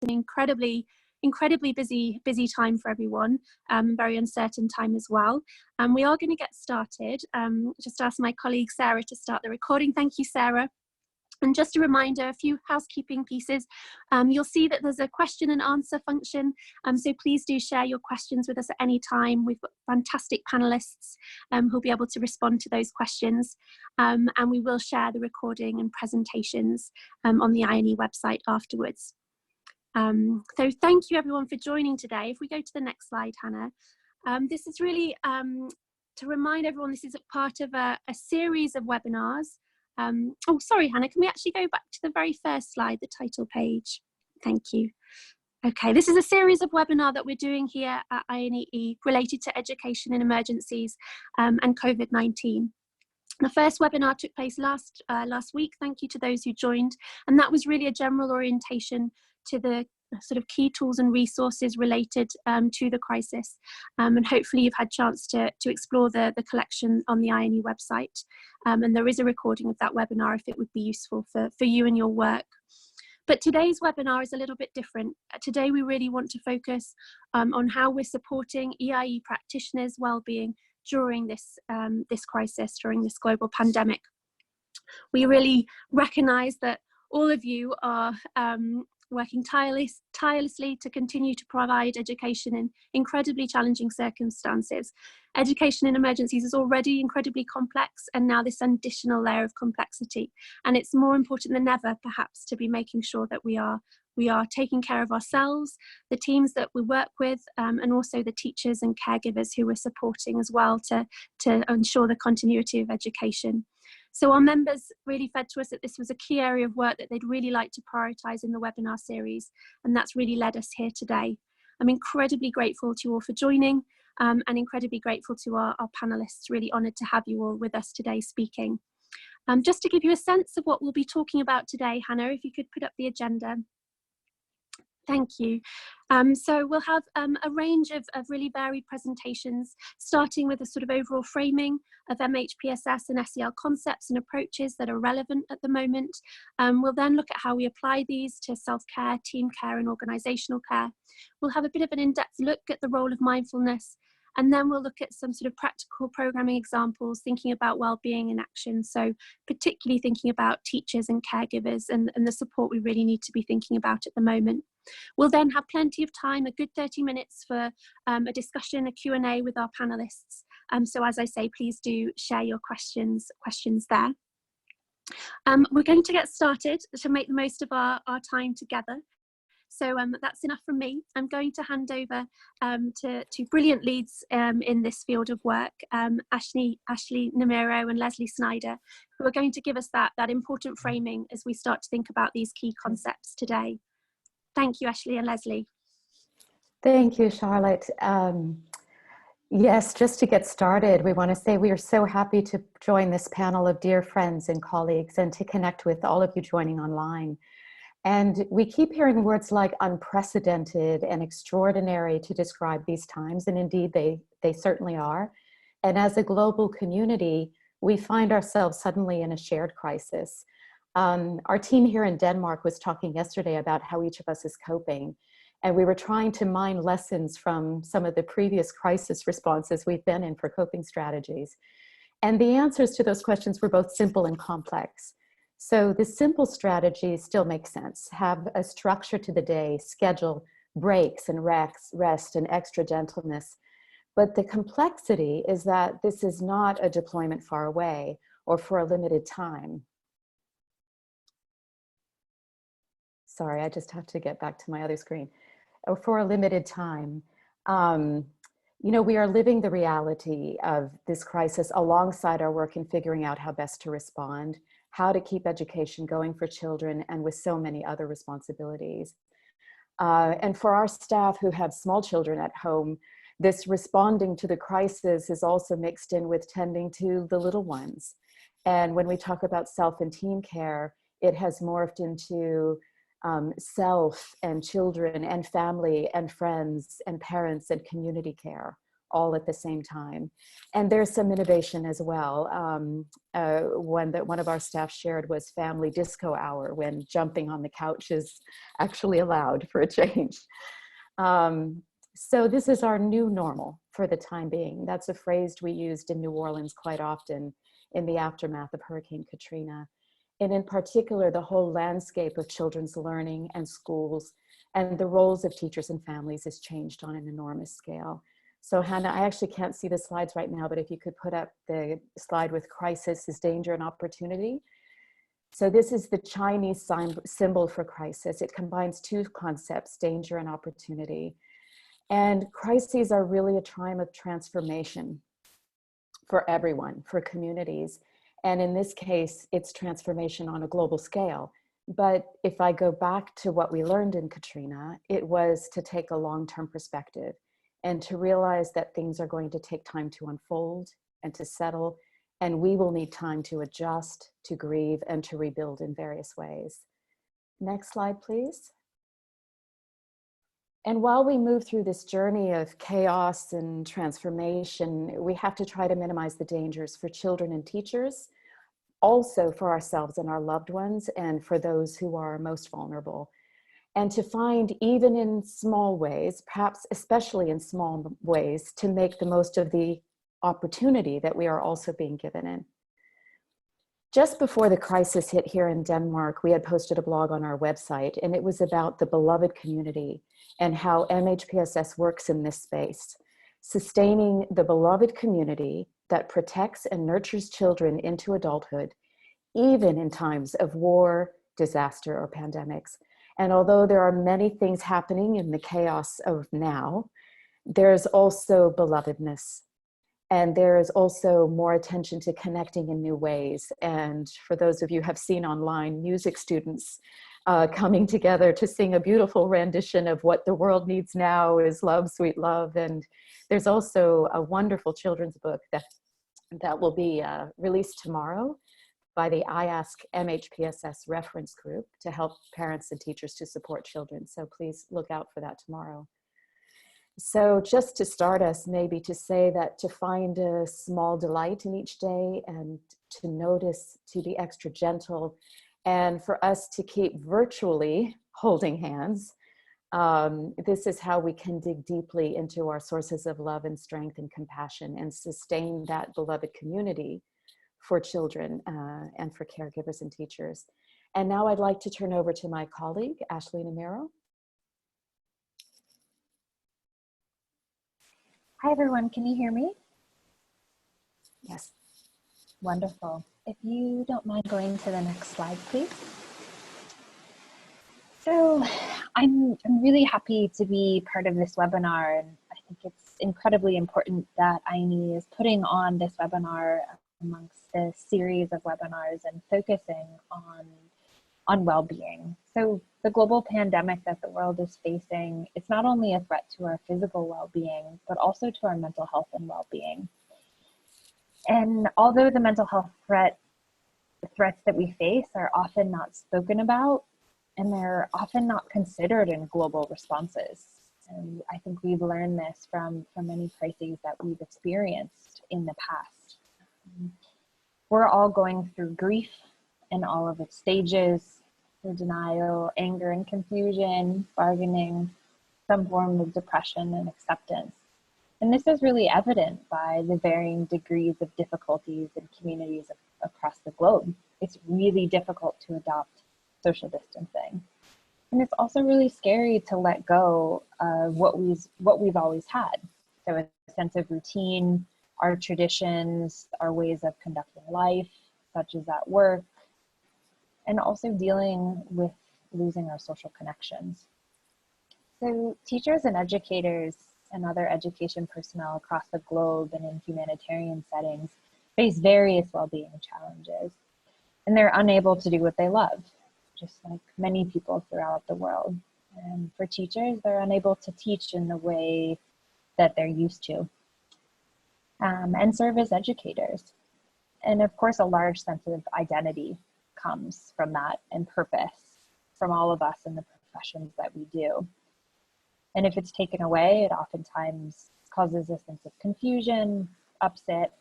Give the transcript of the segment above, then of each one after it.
an incredibly busy time for everyone, very uncertain time as well. And we are going to get started. Just ask my colleague Sarah to start the recording. Thank you, Sarah. And just a reminder, a few housekeeping pieces. You'll see that there's a question and answer function, so please do share your questions with us at any time. We've got fantastic panelists who'll be able to respond to those questions, and we will share the recording and presentations on the INEE website afterwards. So thank you everyone for joining today. If we go to the next slide, Hannah, this is really to remind everyone this is a part of a series of webinars. Oh, sorry, Hannah, can we actually go back to the very first slide, the title page? Thank you. Okay, this is a series of webinars that we're doing here at INEE related to education in emergencies and COVID-19. The first webinar took place last week. Thank you to those who joined. And that was really a general orientation to the sort of key tools and resources related to the crisis. And hopefully you've had a chance to explore the collection on the INEE website. And there is a recording of that webinar if it would be useful for you and your work. But today's webinar is a little bit different. Today we really want to focus on how we're supporting EiE practitioners' well-being during this crisis, during this global pandemic. We really recognise that all of you are working tirelessly to continue to provide education in incredibly challenging circumstances. Education in emergencies is already incredibly complex, and now this additional layer of complexity. And it's more important than ever, perhaps, to be making sure that we are taking care of ourselves, the teams that we work with, and also the teachers and caregivers who we're supporting as well to ensure the continuity of education. So our members really fed to us that this was a key area of work that they'd really like to prioritise in the webinar series, and that's really led us here today. I'm incredibly grateful to you all for joining, and incredibly grateful to our panellists, really honoured to have you all with us today speaking. Just to give you a sense of what we'll be talking about today, Hannah, if you could put up the agenda. Thank you. So we'll have a range of really varied presentations, starting with a sort of overall framing of MHPSS and SEL concepts and approaches that are relevant at the moment. We'll then look at how we apply these to self-care, team care and organisational care. We'll have a bit of an in-depth look at the role of mindfulness, and then we'll look at some sort of practical programming examples, thinking about well-being in action. So particularly thinking about teachers and caregivers and the support we really need to be thinking about at the moment. We'll then have plenty of time, a good 30 minutes for a discussion, a Q&A with our panellists. So as I say, please do share your questions there. We're going to get started to make the most of our time together. So that's enough from me. I'm going to hand over to brilliant leads in this field of work, Ashley Namiro and Leslie Snyder, who are going to give us that important framing as we start to think about these key concepts today. Thank you, Ashley and Leslie. Thank you, Charlotte. Yes, just to get started, we want to say we are so happy to join this panel of dear friends and colleagues and to connect with all of you joining online. And we keep hearing words like unprecedented and extraordinary to describe these times, and indeed they certainly are. And as a global community, we find ourselves suddenly in a shared crisis. Our team here in Denmark was talking yesterday about how each of us is coping, and we were trying to mine lessons from some of the previous crisis responses we've been in for coping strategies. And the answers to those questions were both simple and complex. So the simple strategies still make sense. Have a structure to the day, schedule breaks and rest and extra gentleness. But the complexity is that this is not a deployment far away or for a limited time. Sorry, I just have to get back to my other screen. Or for a limited time. You know, we are living the reality of this crisis alongside our work in figuring out how best to respond, how to keep education going for children, and with so many other responsibilities. And for our staff who have small children at home, this responding to the crisis is also mixed in with tending to the little ones. And when we talk about self and team care, it has morphed into self and children and family and friends and parents and community care all at the same time. And there's some innovation as well. One that one of our staff shared was family disco hour, when jumping on the couch is actually allowed for a change. So this is our new normal for the time being. That's a phrase we used in New Orleans quite often in the aftermath of Hurricane Katrina. And in particular, the whole landscape of children's learning and schools and the roles of teachers and families has changed on an enormous scale. So Hannah, I actually can't see the slides right now, but if you could put up the slide with crisis is danger and opportunity. So this is the Chinese symbol for crisis. It combines two concepts, danger and opportunity. And crises are really a time of transformation for everyone, for communities. And in this case, it's transformation on a global scale. But if I go back to what we learned in Katrina, it was to take a long-term perspective and to realize that things are going to take time to unfold and to settle, and we will need time to adjust, to grieve, and to rebuild in various ways. Next slide, please. And while we move through this journey of chaos and transformation, we have to try to minimize the dangers for children and teachers, also for ourselves and our loved ones, and for those who are most vulnerable. And to find, even in small ways, perhaps especially in small ways, to make the most of the opportunity that we are also being given in. Just before the crisis hit here in Denmark, we had posted a blog on our website, and it was about the beloved community and how MHPSS works in this space, sustaining the beloved community that protects and nurtures children into adulthood, even in times of war, disaster, or pandemics. And although there are many things happening in the chaos of now, there's also belovedness. And there is also more attention to connecting in new ways. And for those of you who have seen online, music students coming together to sing a beautiful rendition of What the World Needs Now is Love, Sweet Love. And there's also a wonderful children's book that will be released tomorrow by the IASC MHPSS reference group to help parents and teachers to support children. So please look out for that tomorrow. So just to start us, maybe to say that to find a small delight in each day and to notice, to be extra gentle, and for us to keep virtually holding hands. This is how we can dig deeply into our sources of love and strength and compassion and sustain that beloved community for children and for caregivers and teachers. And now I'd like to turn over to my colleague, Ashley Namiro. Hi, everyone. Can you hear me? Yes. Wonderful. If you don't mind going to the next slide, please. So I'm really happy to be part of this webinar, and I think it's incredibly important that INEE is putting on this webinar amongst the series of webinars and focusing on well-being. So the global pandemic that the world is facing, it's not only a threat to our physical well-being, but also to our mental health and well-being. And although the mental health threats that we face are often not spoken about, and they're often not considered in global responses. And I think we've learned this from many crises that we've experienced in the past. We're all going through grief in all of its stages, through denial, anger and confusion, bargaining, some form of depression and acceptance. And this is really evident by the varying degrees of difficulties in communities across the globe. It's really difficult to adopt social distancing. And it's also really scary to let go of what we've always had. So a sense of routine, our traditions, our ways of conducting life, such as at work, and also dealing with losing our social connections. So teachers and educators and other education personnel across the globe and in humanitarian settings face various well-being challenges, and they're unable to do what they love, just like many people throughout the world. And for teachers, they're unable to teach in the way that they're used to, and serve as educators. And of course, a large sense of identity comes from that, and purpose from all of us in the professions that we do. And if it's taken away, it oftentimes causes a sense of confusion, upset,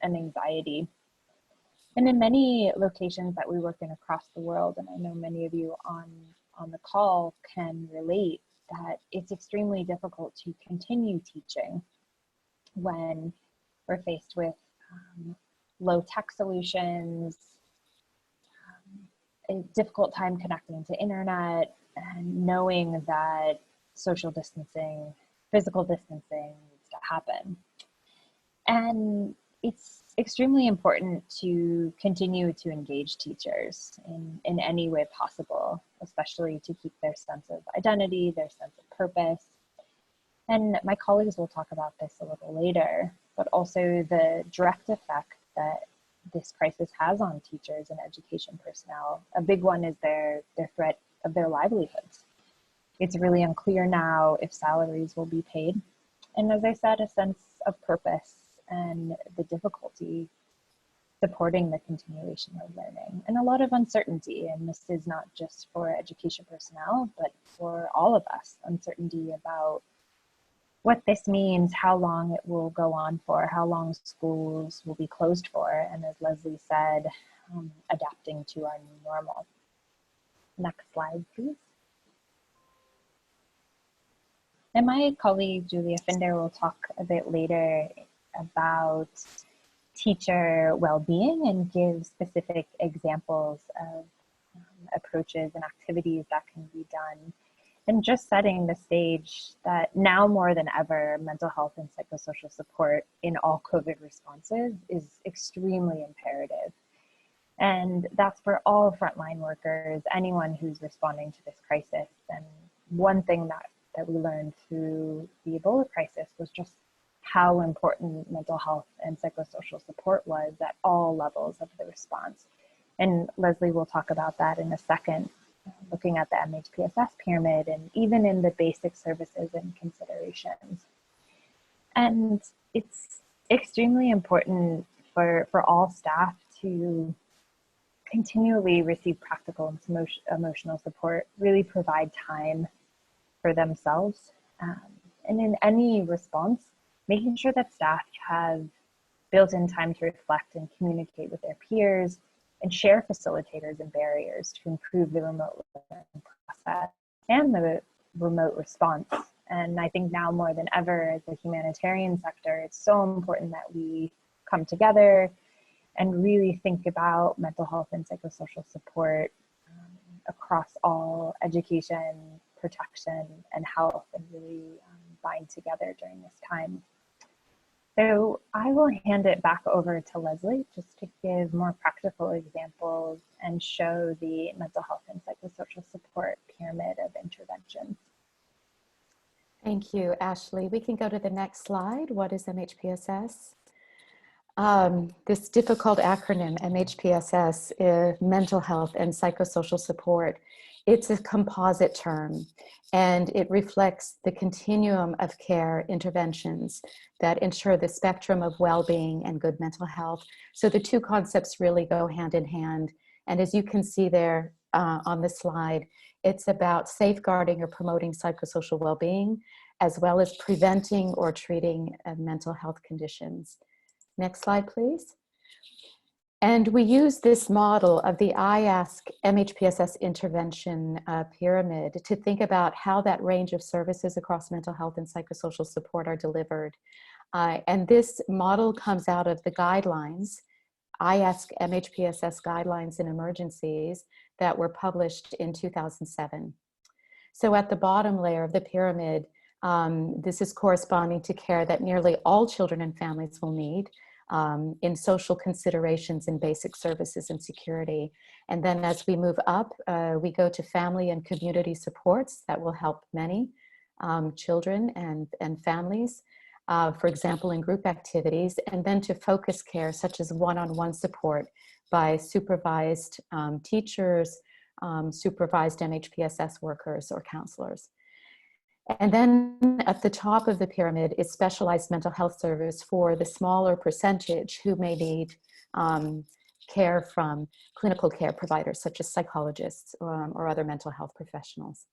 and anxiety. And in many locations that we work in across the world, and I know many of you on the call can relate, that it's extremely difficult to continue teaching when we're faced with low-tech solutions, a difficult time connecting to internet, and knowing that social distancing, physical distancing needs to happen. And it's extremely important to continue to engage teachers in any way possible, especially to keep their sense of identity, their sense of purpose. And my colleagues will talk about this a little later, but also the direct effect that this crisis has on teachers and education personnel. A big one is their threat of their livelihoods. It's really unclear now if salaries will be paid. And as I said, a sense of purpose and the difficulty supporting the continuation of learning, and a lot of uncertainty. And this is not just for education personnel, but for all of us, uncertainty about what this means, how long it will go on for, how long schools will be closed for, and as Leslie said, adapting to our new normal. Next slide, please. And my colleague, Julia Finder, will talk a bit later about teacher well-being and give specific examples of approaches and activities that can be done. And just setting the stage that now more than ever, mental health and psychosocial support in all COVID responses is extremely imperative. And that's for all frontline workers, anyone who's responding to this crisis. And one thing that we learned through the Ebola crisis was just how important mental health and psychosocial support was at all levels of the response. And Leslie will talk about that in a second, looking at the MHPSS pyramid and even in the basic services and considerations. And it's extremely important for all staff to continually receive practical and emotional support, really provide time for themselves. And in any response, making sure that staff have built-in time to reflect and communicate with their peers and share facilitators and barriers to improve the remote learning process and the remote response. And I think now more than ever as a humanitarian sector, it's so important that we come together and really think about mental health and psychosocial support across all education, protection, and health, and really bind together during this time. So I will hand it back over to Leslie just to give more practical examples and show the mental health and psychosocial support pyramid of interventions. Thank you, Ashley. We can go to the next slide. What is MHPSS? This difficult acronym, MHPSS, mental health and psychosocial support. It's a composite term, and it reflects the continuum of care interventions that ensure the spectrum of well-being and good mental health. So the two concepts really go hand in hand. And as you can see there on the slide, it's about safeguarding or promoting psychosocial well-being, as well as preventing or treating mental health conditions. Next slide, please. And we use this model of the IASC MHPSS intervention pyramid to think about how that range of services across mental health and psychosocial support are delivered. And this model comes out of the guidelines, IASC MHPSS guidelines in emergencies that were published in 2007. So at the bottom layer of the pyramid, this is corresponding to care that nearly all children and families will need in social considerations and basic services and security. And then as we move up, we go to family and community supports that will help many children and families, for example, in group activities, and then to focus care such as one-on-one support by supervised teachers, supervised MHPSS workers or counselors. And then at the top of the pyramid is specialized mental health service for the smaller percentage who may need care from clinical care providers such as psychologists or other mental health professionals.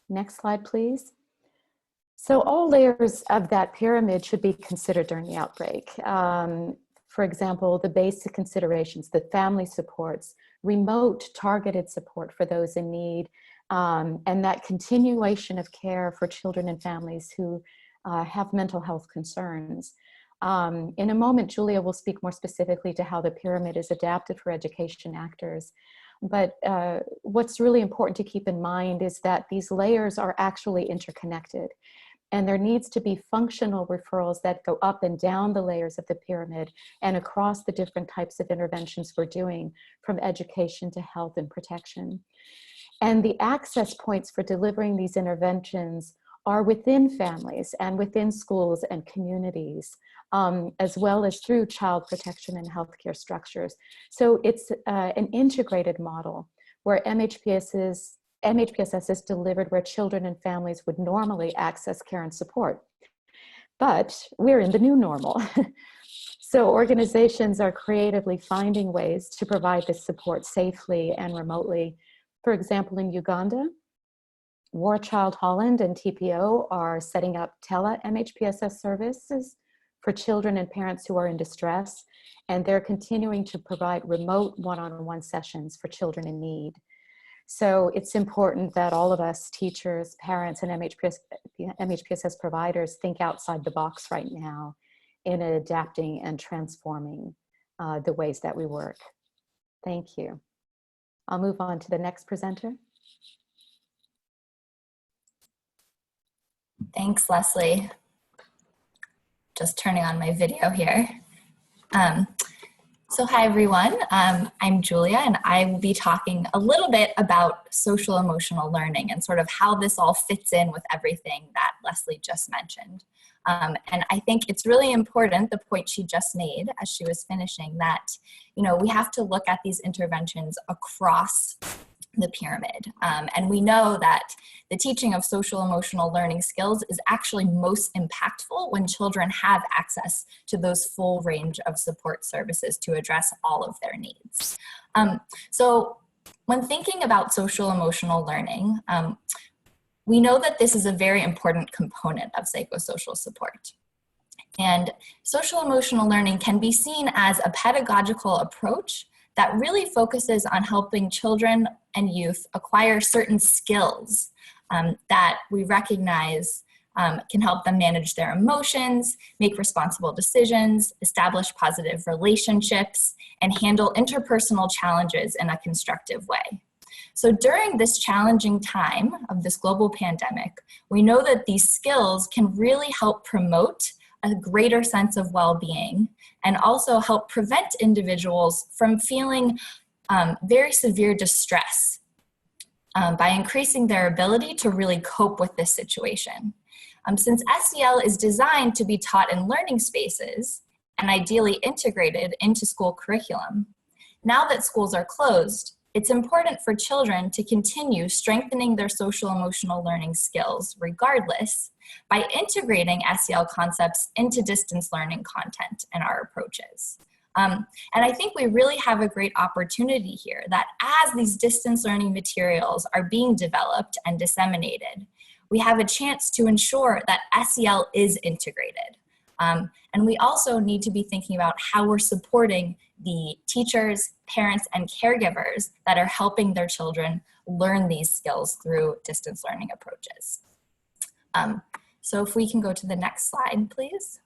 Next slide, please. So all layers of that pyramid should be considered during the outbreak. For example, the basic considerations, the family supports, remote targeted support for those in need, and that continuation of care for children and families who have mental health concerns. In a moment, Julia will speak more specifically to how the pyramid is adapted for education actors. But what's really important to keep in mind is that these layers are actually interconnected. And there needs to be functional referrals that go up and down the layers of the pyramid and across the different types of interventions we're doing, from education to health and protection. And the access points for delivering these interventions are within families and within schools and communities, as well as through child protection and healthcare structures. So it's an integrated model where MHPSS is delivered where children and families would normally access care and support. But we're in the new normal. So organizations are creatively finding ways to provide this support safely and remotely. For example, in Uganda, War Child Holland and TPO are setting up tele-MHPSS services for children and parents who are in distress, and they're continuing to provide remote one-on-one sessions for children in need. So it's important that all of us, teachers, parents, and MHPSS providers, think outside the box right now in adapting and transforming the ways that we work. Thank you. I'll move on to the next presenter. Thanks, Leslie. Just turning on my video here. So hi everyone, I'm Julia, and I will be talking a little bit about social emotional learning and sort of how this all fits in with everything that Leslie just mentioned. And I think it's really important, the point she just made as she was finishing, that, you know, we have to look at these interventions across the pyramid. And we know that the teaching of social emotional learning skills is actually most impactful when children have access to those full range of support services to address all of their needs. So when thinking about social emotional learning, we know that this is a very important component of psychosocial support. And social emotional learning can be seen as a pedagogical approach that really focuses on helping children and youth acquire certain skills that we recognize can help them manage their emotions, make responsible decisions, establish positive relationships, and handle interpersonal challenges in a constructive way. So during this challenging time of this global pandemic, we know that these skills can really help promote a greater sense of well-being and also help prevent individuals from feeling very severe distress by increasing their ability to really cope with this situation. Since SEL is designed to be taught in learning spaces and ideally integrated into school curriculum, now that schools are closed, it's important for children to continue strengthening their social emotional learning skills regardless by integrating SEL concepts into distance learning content and our approaches. And I think we really have a great opportunity here that as these distance learning materials are being developed and disseminated, we have a chance to ensure that SEL is integrated. And we also need to be thinking about how we're supporting the teachers, parents, and caregivers that are helping their children learn these skills through distance learning approaches. So if we can go to the next slide, please.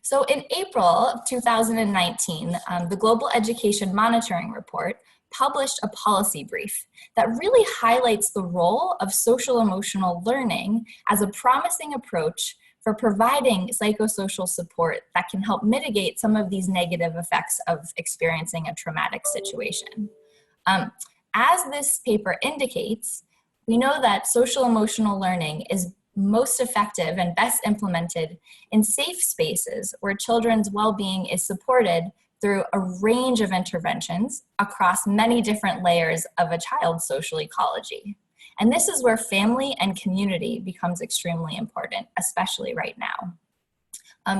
So in April of 2019, the Global Education Monitoring Report published a policy brief that really highlights the role of social emotional learning as a promising approach for providing psychosocial support that can help mitigate some of these negative effects of experiencing a traumatic situation. As this paper indicates, we know that social emotional learning is most effective and best implemented in safe spaces where children's well-being is supported through a range of interventions across many different layers of a child's social ecology. And this is where family and community becomes extremely important, especially right now.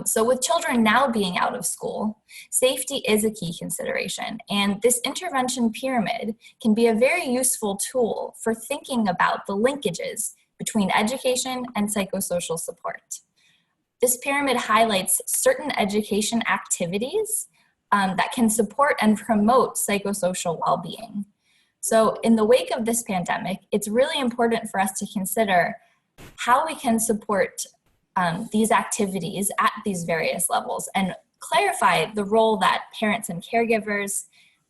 So with children now being out of school, safety is a key consideration, and this intervention pyramid can be a very useful tool for thinking about the linkages between education and psychosocial support. This pyramid highlights certain education activities that can support and promote psychosocial well-being. So in the wake of this pandemic, it's really important for us to consider how we can support these activities at these various levels and clarify the role that parents and caregivers,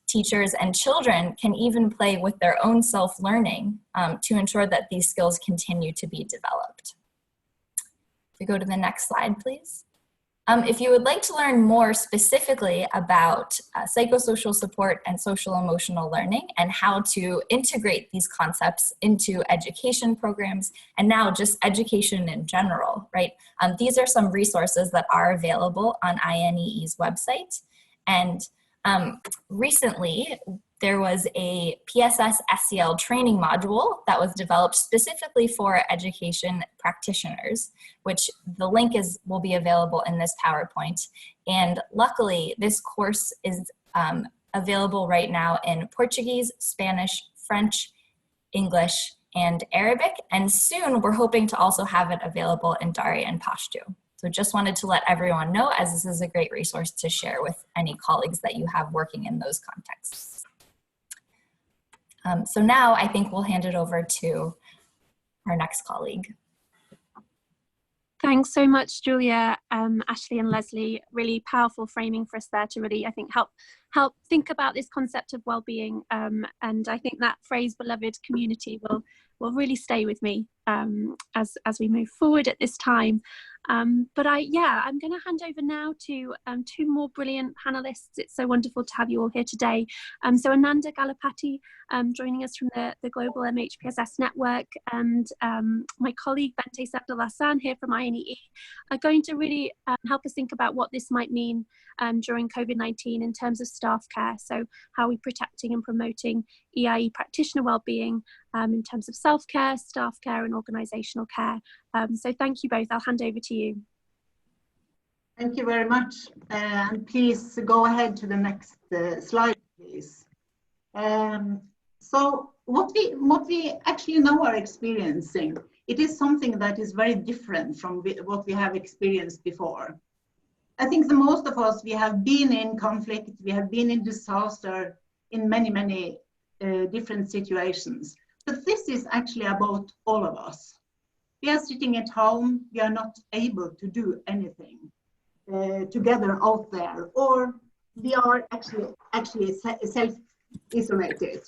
teachers, and children can even play with their own self-learning to ensure that these skills continue to be developed. If we go to the next slide, please. If you would like to learn more specifically about psychosocial support and social emotional learning and how to integrate these concepts into education programs and now just education in general, right? These are some resources that are available on INEE's website. And recently, there was a PSS-SEL training module that was developed specifically for education practitioners, which the link will be available in this PowerPoint. And luckily, this course is available right now in Portuguese, Spanish, French, English, and Arabic. And soon, we're hoping to also have it available in Dari and Pashto. So just wanted to let everyone know, as this is a great resource to share with any colleagues that you have working in those contexts. So now I think we'll hand it over to our next colleague. Thanks so much, Julia, Ashley and Leslie. Really powerful framing for us there to really, I think, help think about this concept of well-being. And I think that phrase, beloved community, will really stay with me as we move forward at this time. I'm going to hand over now to two more brilliant panelists. It's so wonderful to have you all here today. So Ananda Galapati joining us from the Global MHPSS Network, and my colleague Bente Sabdalasan here from INEE are going to really help us think about what this might mean during COVID-19 in terms of staff care. So how we're protecting and promoting EiE practitioner wellbeing in terms of self-care, staff care and organisational care. So thank you both. I'll hand over to you. Thank you very much. And please go ahead to the next slide, please. So what we actually now are experiencing, it is something that is very different from what we have experienced before. I think the most of us, we have been in conflict, we have been in disaster in many different situations. But this is actually about all of us. We are sitting at home, we are not able to do anything together out there, or we are actually self-isolated.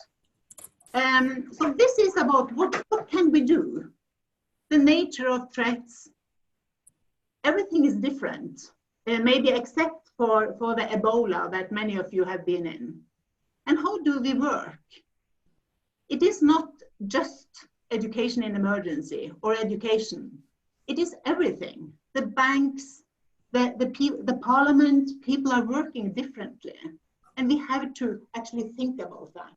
So this is about what can we do? The nature of threats, everything is different, maybe except for the Ebola that many of you have been in. And how do we work? It is not just education in emergency or education. It is everything. The banks, the parliament, people are working differently. And we have to actually think about that.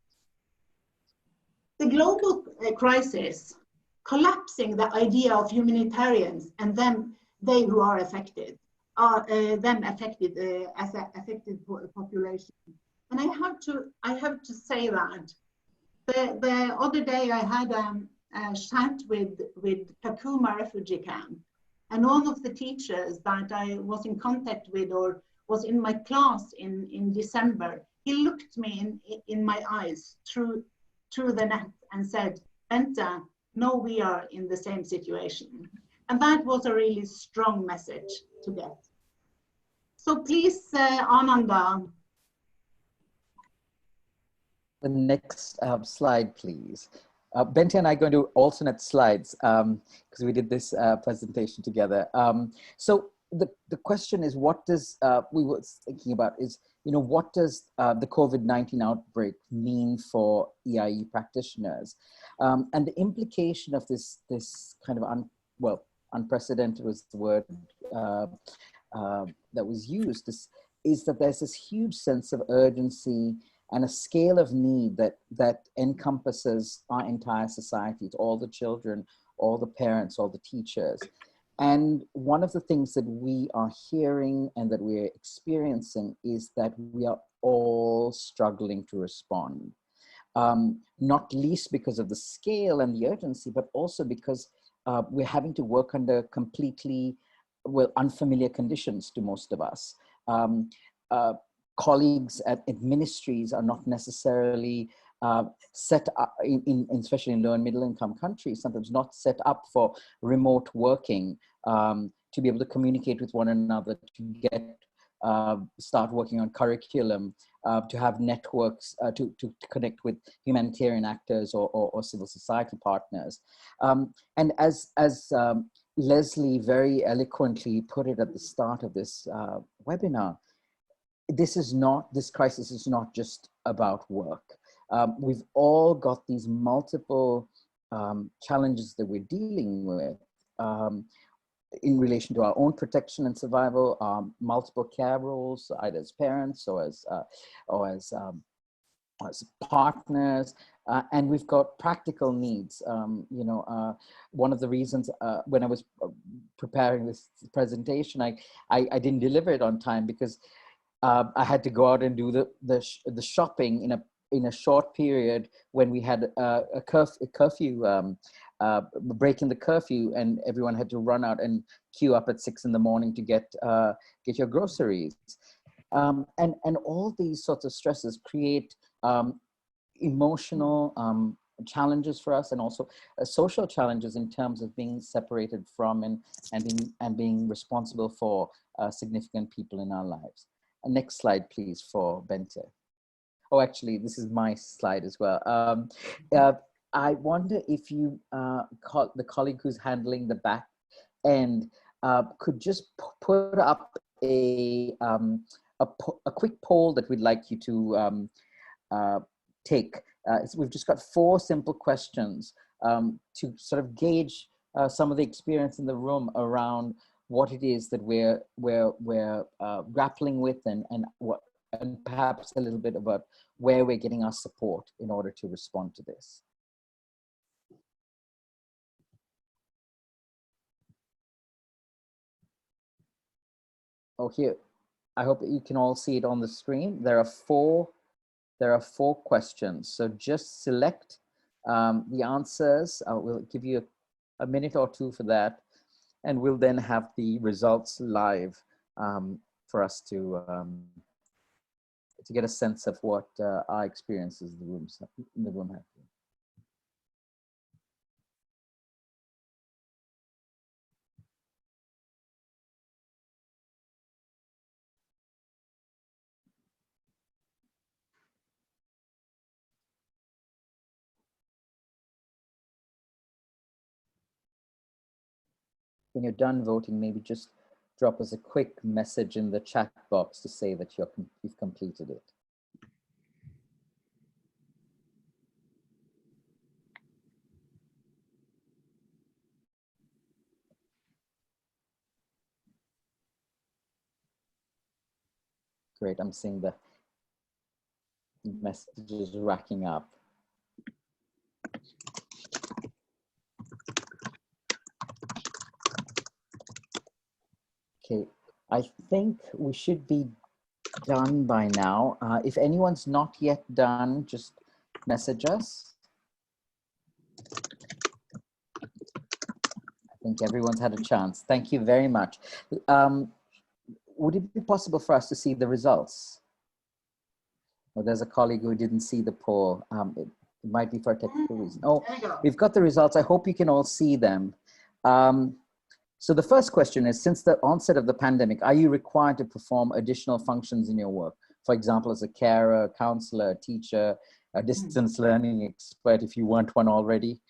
The global crisis, collapsing the idea of humanitarians and then they who are affected, are then affected as an affected population. And I have to say that the other day I had a chat with Kakuma refugee camp, and one of the teachers that I was in contact with or was in my class in December, he looked me in my eyes through the net and said, Bente, no, we are in the same situation. And that was a really strong message to get. So please, Ananda. The next slide, please. Bente and I are going to alternate slides because we did this presentation together. So the question is, what does, we were thinking about is, what does the COVID-19 outbreak mean for EiE practitioners? And the implication of this kind of, unprecedented was the word that was used, is that there's this huge sense of urgency and a scale of need that encompasses our entire society, all the children, all the parents, all the teachers. And one of the things that we are hearing and that we're experiencing is that we are all struggling to respond. not least because of the scale and the urgency, but also because we're having to work under completely, well, unfamiliar conditions to most of us. Colleagues at ministries are not necessarily set up, especially in low and middle income countries, sometimes not set up for remote working, to be able to communicate with one another, to get start working on curriculum, to have networks, to connect with humanitarian actors or civil society partners. And as Leslie very eloquently put it at the start of this webinar, this crisis is not just about work. We've all got these multiple challenges that we're dealing with in relation to our own protection and survival, multiple care roles, either as parents or as partners, and we've got practical needs. One of the reasons when I was preparing this presentation, I didn't deliver it on time because I had to go out and do the shopping in a short period when we had a curfew, breaking the curfew, and everyone had to run out and queue up at 6 in the morning to get your groceries. And all these sorts of stresses create emotional challenges for us, and also social challenges in terms of being separated from and being responsible for significant people in our lives. Next slide, please, for Bente. Oh, actually, this is my slide as well. I wonder if you, the colleague who's handling the back end, could just put up a quick poll that we'd like you to take. So we've just got 4 simple questions to sort of gauge some of the experience in the room around what it is that we're grappling with, and perhaps a little bit about where we're getting our support in order to respond to this. Oh, here, I hope you can all see it on the screen. There are four questions. So just select the answers. We'll give you a minute or two for that, and we'll then have the results live for us to get a sense of what our experiences in the room have been. When you're done voting, maybe just drop us a quick message in the chat box to say that you've completed it. Great, I'm seeing the messages racking up. Okay, I think we should be done by now. If anyone's not yet done, just message us. I think everyone's had a chance. Thank you very much. Would it be possible for us to see the results? Oh, there's a colleague who didn't see the poll. It might be for a technical reason. Oh, we've got the results. I hope you can all see them. So the first question is, since the onset of the pandemic, are you required to perform additional functions in your work? For example, as a carer, counselor, teacher, a distance learning expert, if you weren't one already.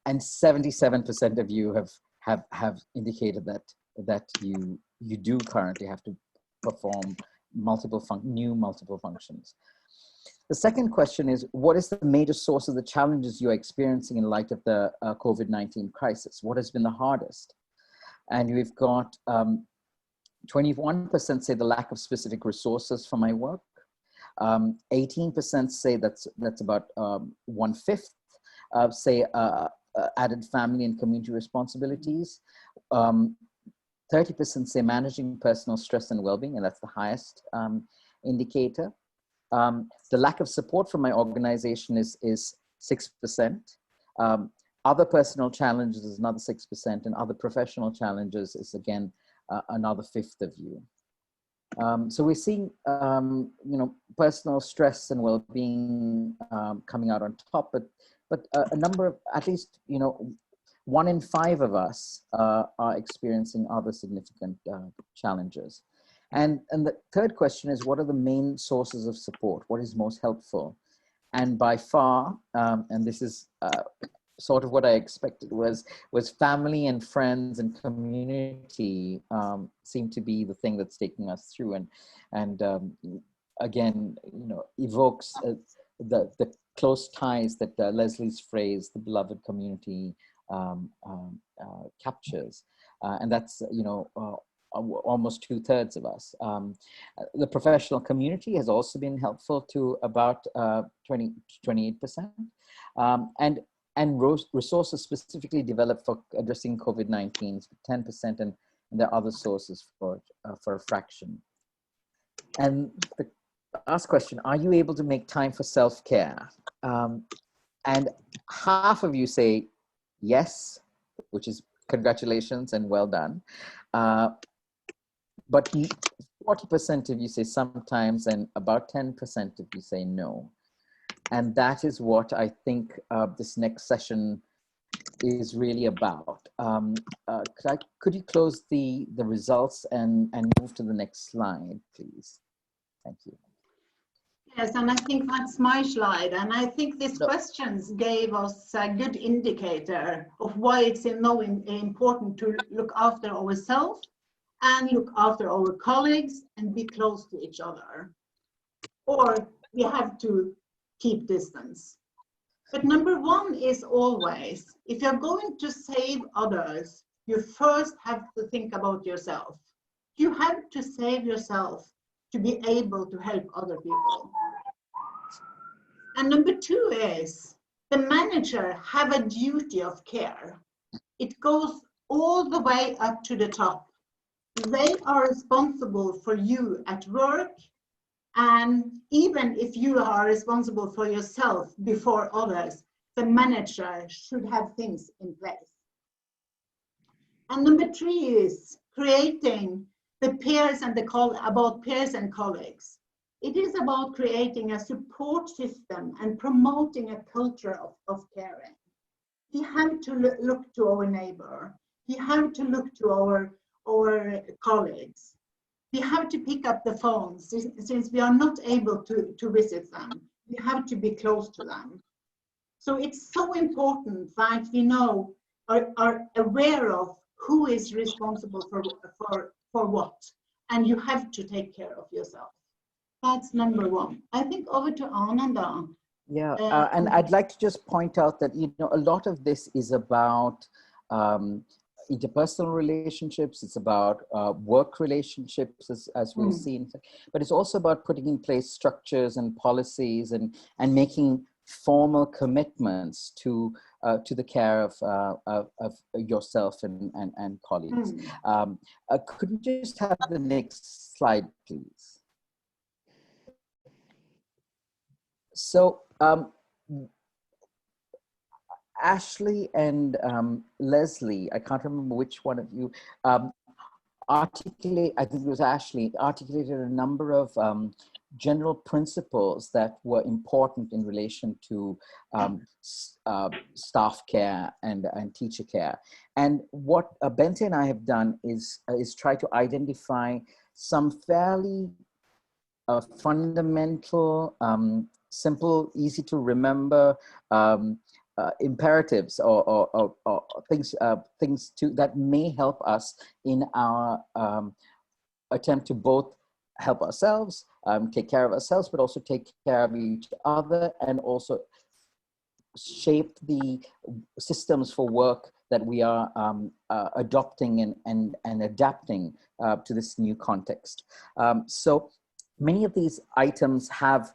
And 77% of you have indicated that you do currently have to perform multiple functions. The second question is, what is the major source of the challenges you're experiencing in light of the COVID-19 crisis? What has been the hardest? And we've got 21% say the lack of specific resources for my work. 18% say that's about 1/5 say added family and community responsibilities. 30% say managing personal stress and well-being, and that's the highest indicator. The lack of support from my organization is 6%. Other personal challenges is another 6%, and other professional challenges is again another fifth of you. So we're seeing, personal stress and well-being coming out on top, but a number of, at least, 1 in 5 of us are experiencing other significant challenges. And the third question is, what are the main sources of support? What is most helpful? And by far, and this is sort of what I expected, was family and friends and community seem to be the thing that's taking us through, and again, evokes the close ties that Leslie's phrase, the beloved community, captures, and that's almost 2/3 of us. The professional community has also been helpful to about 28%, and resources specifically developed for addressing COVID-19, 10%, and there are other sources for a fraction. And the last question, are you able to make time for self-care? And half of you say yes, which is congratulations and well done. But 40% of you say sometimes, and about 10% of you say no. And that is what I think this next session is really about. Could you close the results and move to the next slide, please? Thank you. Yes, and I think that's my slide. And I think these questions gave us a good indicator of why it's important to look after ourselves and look after our colleagues and be close to each other. Or we have to keep distance. But number one is always, if you're going to save others, you first have to think about yourself. You have to save yourself to be able to help other people. And number two is, the manager have a duty of care. It goes all the way up to the top. They are responsible for you at work, and even if you are responsible for yourself before others, the manager should have things in place. And number three is creating the peers and about peers and colleagues. It is about creating a support system and promoting a culture of caring. We have to look to our neighbor. We have to look to our colleagues. We have to pick up the phones since we are not able to visit them. We have to be close to them. So it's so important that we are aware of who is responsible for what, and you have to take care of yourself. That's number one. I think over to Ananda. Yeah, and I'd like to just point out that a lot of this is about interpersonal relationships. It's about work relationships, as we've seen, but it's also about putting in place structures and policies and making formal commitments to the care of yourself and colleagues. Could we just have the next slide, please? So Ashley and Leslie, I can't remember which one of you, I think it was Ashley, articulated a number of general principles that were important in relation to staff care and teacher care. And what Bente and I have done is try to identify some fairly fundamental, simple, easy to remember imperatives or things that may help us in our attempt to both help ourselves, take care of ourselves, but also take care of each other, and also shape the systems for work that we are adopting and adapting to this new context. So many of these items have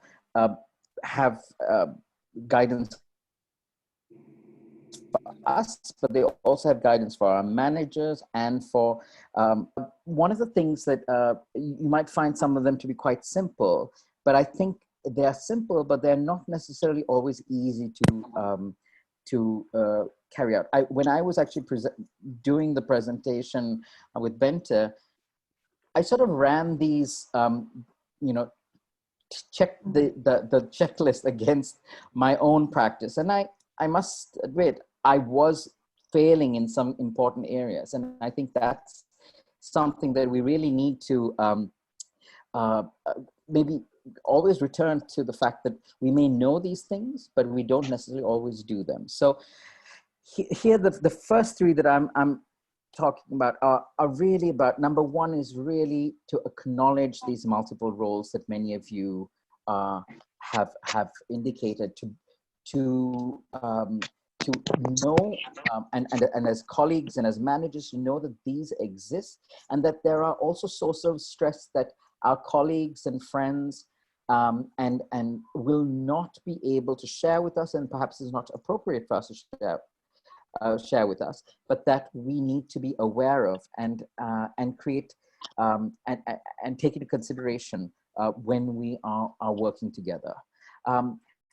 guidance for us, but they also have guidance for our managers and for one of the things that you might find some of them to be quite simple, but I think they are simple, but they're not necessarily always easy to carry out. When I was actually doing the presentation with Bente, I sort of ran these, you know, check the checklist against my own practice. And I must admit, I was failing in some important areas. And I think that's something that we really need to maybe always return to, the fact that we may know these things, but we don't necessarily always do them. So here, the first three that I'm talking about are really about, number one is really to acknowledge these multiple roles that many of you have indicated, to know, and as colleagues and as managers, to know that these exist, and that there are also sources of stress that our colleagues and friends and will not be able to share with us, and perhaps is not appropriate for us to share with us, but that we need to be aware of and create and take into consideration when we are working together.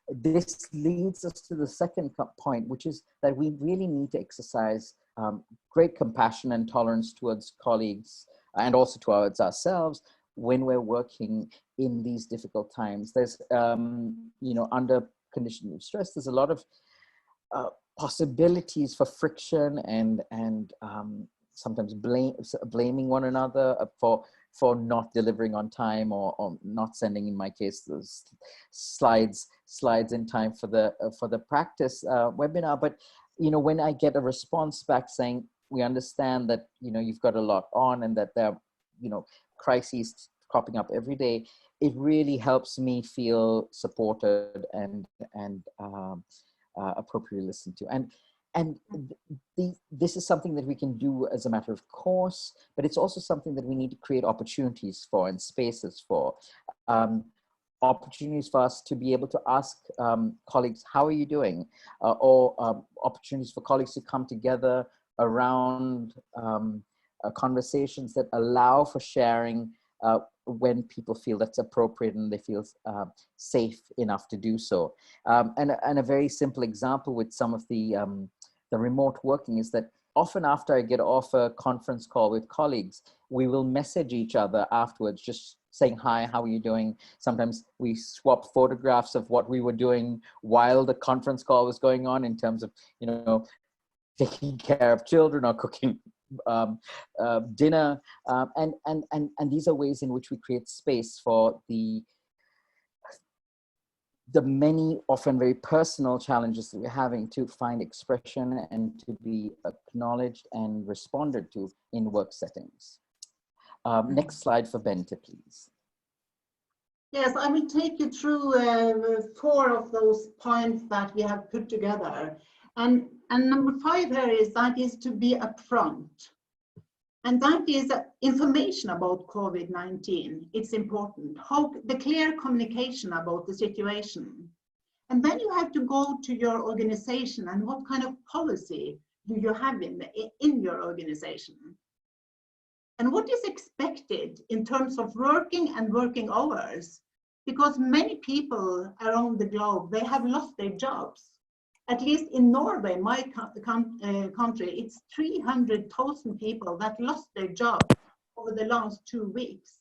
This leads us to the second point, which is that we really need to exercise great compassion and tolerance towards colleagues and also towards ourselves when we're working in these difficult times. There's, you know, under conditions of stress, there's a lot of possibilities for friction and sometimes blaming one another for not delivering on time, or not sending, in my case, those slides in time for the practice webinar. But you know, when I get a response back saying, we understand that, you know, you've got a lot on, and that there are, you know, crises cropping up every day, it really helps me feel supported and appropriately listened to. And this is something that we can do as a matter of course, but it's also something that we need to create opportunities for and spaces for. Opportunities for us to be able to ask colleagues, how are you doing? Or opportunities for colleagues to come together around conversations that allow for sharing when people feel that's appropriate and they feel safe enough to do so. And a very simple example with some of the remote working is that often after I get off a conference call with colleagues, we will message each other afterwards, just saying, hi, how are you doing? Sometimes we swap photographs of what we were doing while the conference call was going on, in terms of, you know, taking care of children or cooking dinner. And these are ways in which we create space for the many, often very personal challenges that we're having, to find expression and to be acknowledged and responded to in work settings. Next slide for Bente, please. Yes, I will take you through 4 of those points that we have put together. And number 5 here is that is to be upfront. And that is information about COVID-19. It's important. The clear communication about the situation. And then you have to go to your organization and what kind of policy do you have in your organization? And what is expected in terms of working and working hours? Because many people around the globe, they have lost their jobs. At least in Norway, my country, it's 300,000 people that lost their job over the last 2 weeks.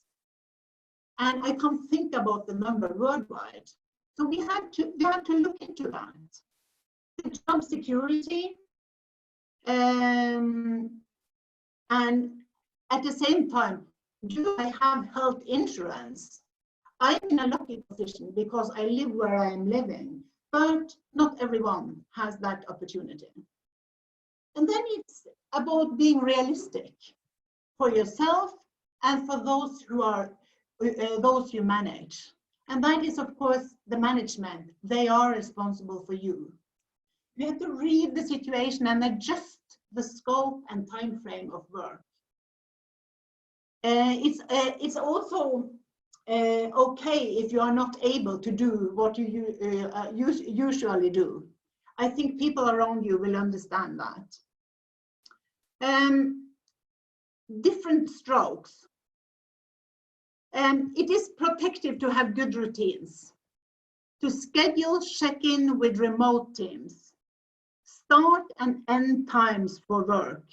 And I can't think about the number worldwide. So we have to look into that. The job security, and at the same time, do I have health insurance? I'm in a lucky position because I live where I am living, but not everyone has that opportunity. And then it's about being realistic for yourself and for those who are those you manage. And that is, of course, the management. They are responsible for you. You have to read the situation and adjust the scope and time frame of work. It's also okay if you are not able to do what you usually do. I think people around you will understand that. Different strokes. It is protective to have good routines. to schedule check-in with remote teams, start and end times for work,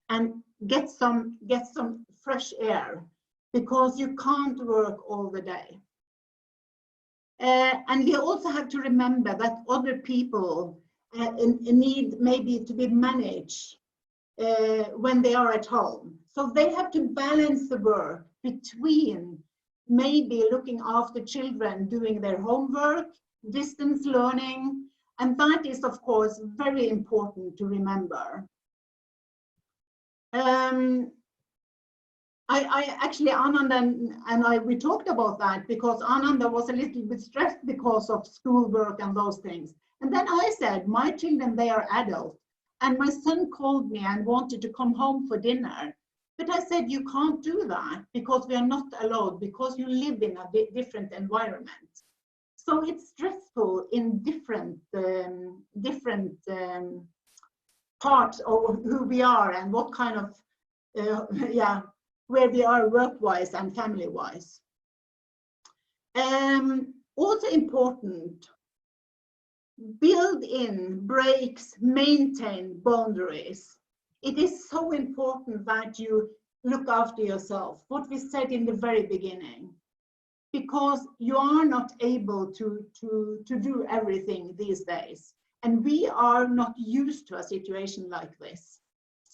and get some fresh air, because you can't work all the day. And we also have to remember that other people need maybe to be managed when they are at home. So they have to balance the work between maybe looking after children, doing their homework, distance learning, and that is, of course, very important to remember. I actually, Anand and I, we talked about that, because Ananda was a little bit stressed because of schoolwork and those things. And then I said, my children, they are adults. And my son called me and wanted to come home for dinner. But I said, you can't do that, because we are not allowed, because you live in a different environment. So it's stressful in different parts of who we are and what kind of, where we are work-wise and family-wise. Also important, build in breaks, maintain boundaries. It is so important that you look after yourself, what we said in the very beginning, because you are not able to do everything these days. And we are not used to a situation like this.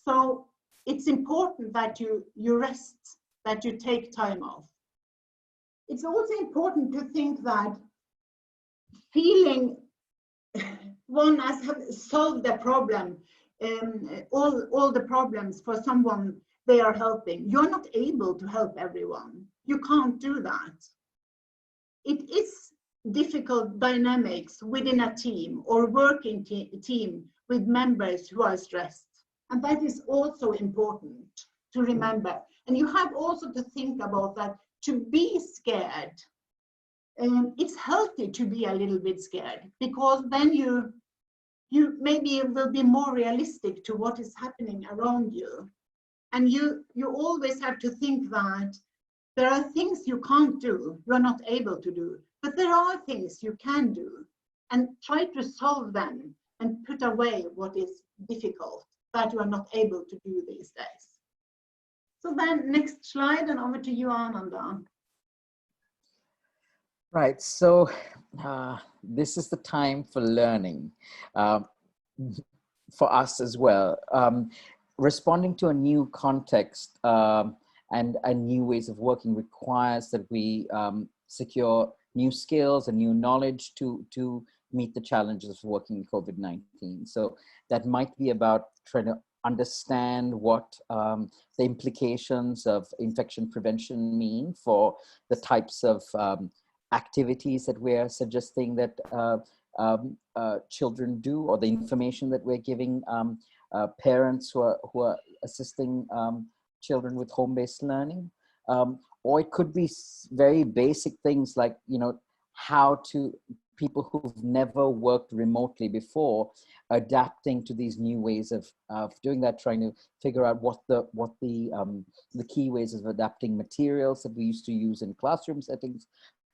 So it's important that you rest, that you take time off. It's also important to think that feeling one has solved the problem, all the problems for someone they are helping. You're not able to help everyone. You can't do that. It is difficult dynamics within a team or working team with members who are stressed. And that is also important to remember. And you have also to think about that, to be scared. It's healthy to be a little bit scared, because then you maybe will be more realistic to what is happening around you. And you always have to think that there are things you can't do, you're not able to do, but there are things you can do, and try to solve them and put away what is difficult that you are not able to do these days. So then next slide, and over to you, Ananda. Right, so this is the time for learning for us as well. Responding to a new context and new ways of working requires that we secure new skills and new knowledge to meet the challenges of working in COVID-19. So that might be about trying to understand what the implications of infection prevention mean for the types of activities that we're suggesting that children do, or the information that we're giving parents who are assisting children with home-based learning. Or it could be very basic things like, how to people who've never worked remotely before, adapting to these new ways of doing that, trying to figure out what the key ways of adapting materials that we used to use in classroom settings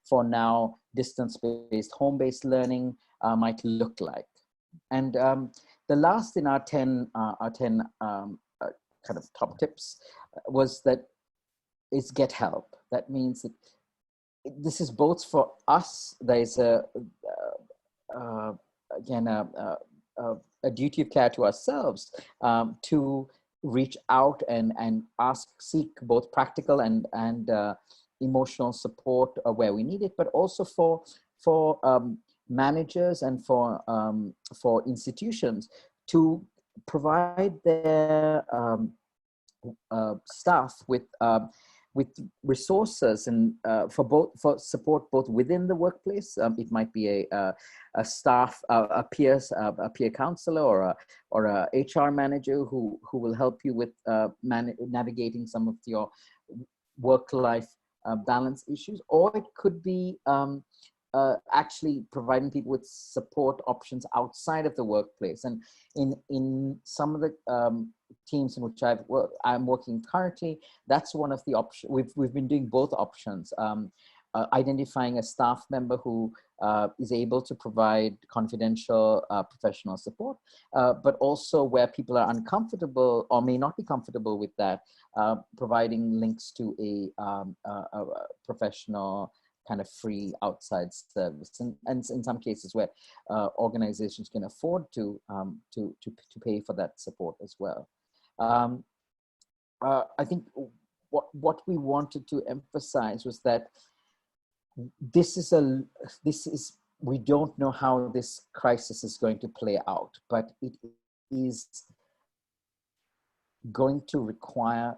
for now distance-based, home-based learning might look like. And the last in our 10 kind of top tips was that is get help. That means that this is both for us. There is again a duty of care to ourselves to reach out and seek both practical and emotional support where we need it, but also for managers and for institutions to provide their staff with resources and for support both within the workplace. It might be a staff, a peer counselor, or a HR manager who will help you with navigating some of your work-life balance issues, or it could be actually providing people with support options outside of the workplace. And in some of the teams in which I'm working currently, that's one of the options. We've been doing both options. identifying a staff member who is able to provide confidential professional support, but also where people are uncomfortable or may not be comfortable with that, providing links to a professional kind of free outside service, and in some cases where organizations can afford to pay for that support as well. I think what we wanted to emphasize was that we don't know how this crisis is going to play out, but it is going to require,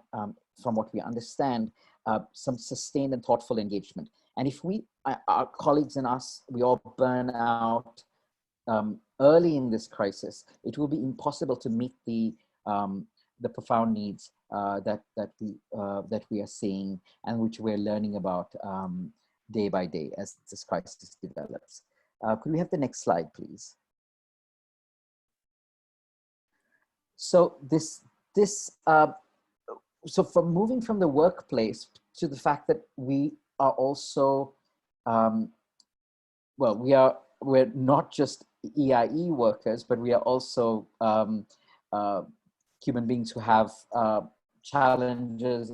from what we understand, some sustained and thoughtful engagement. And if our colleagues and us, we all burn out early in this crisis, it will be impossible to meet the profound needs that we are seeing and which we're learning about day by day as this crisis develops. Could we have the next slide, please? So so from moving from the workplace to the fact that we are also, we're not just EiE workers, but we are also human beings who have challenges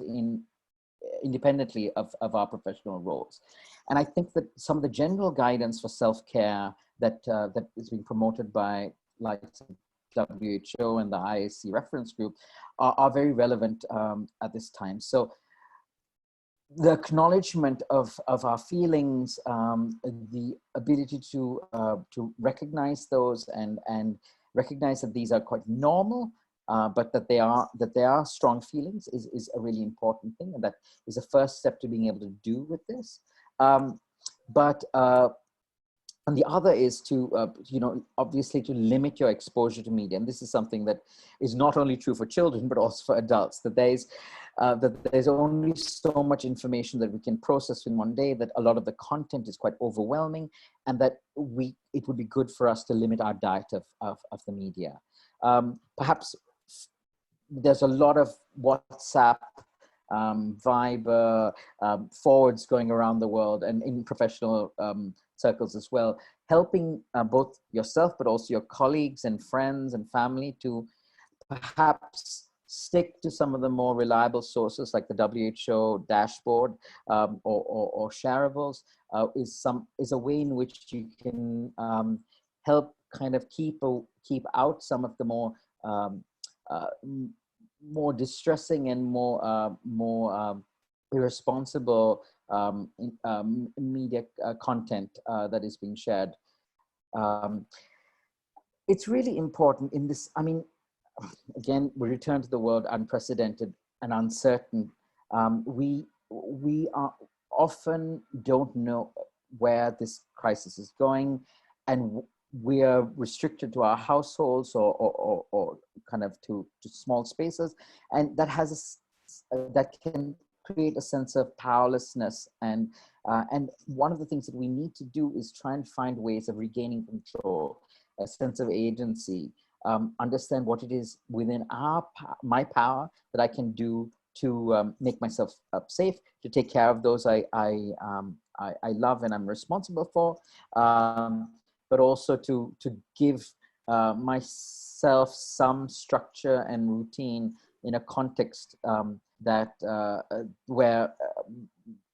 independently of our professional roles. And I think that some of the general guidance for self-care that is being promoted by like WHO and the IASC reference group are very relevant at this time. So the acknowledgement of our feelings, the ability to recognize those and recognize that these are quite normal, but that they are strong feelings is a really important thing, and that is a first step to being able to do with this. And the other is to, obviously to limit your exposure to media. And this is something that is not only true for children, but also for adults, that there's only so much information that we can process in one day, that a lot of the content is quite overwhelming, and that it would be good for us to limit our diet of the media. Perhaps there's a lot of WhatsApp, Viber, forwards going around the world and in professional circles as well, helping both yourself, but also your colleagues and friends and family to perhaps stick to some of the more reliable sources like the WHO dashboard or shareables, is a way in which you can help kind of keep out some of the more distressing and more irresponsible media content that is being shared. It's really important in this. I mean, again, we return to the word unprecedented and uncertain. We often don't know where this crisis is going, and we are restricted to our households or kind of to small spaces, and that can create a sense of powerlessness. And one of the things that we need to do is try and find ways of regaining control, a sense of agency, understand what it is within my power that I can do to make myself safe, to take care of those I love and I'm responsible for, but also to give myself some structure and routine in a context where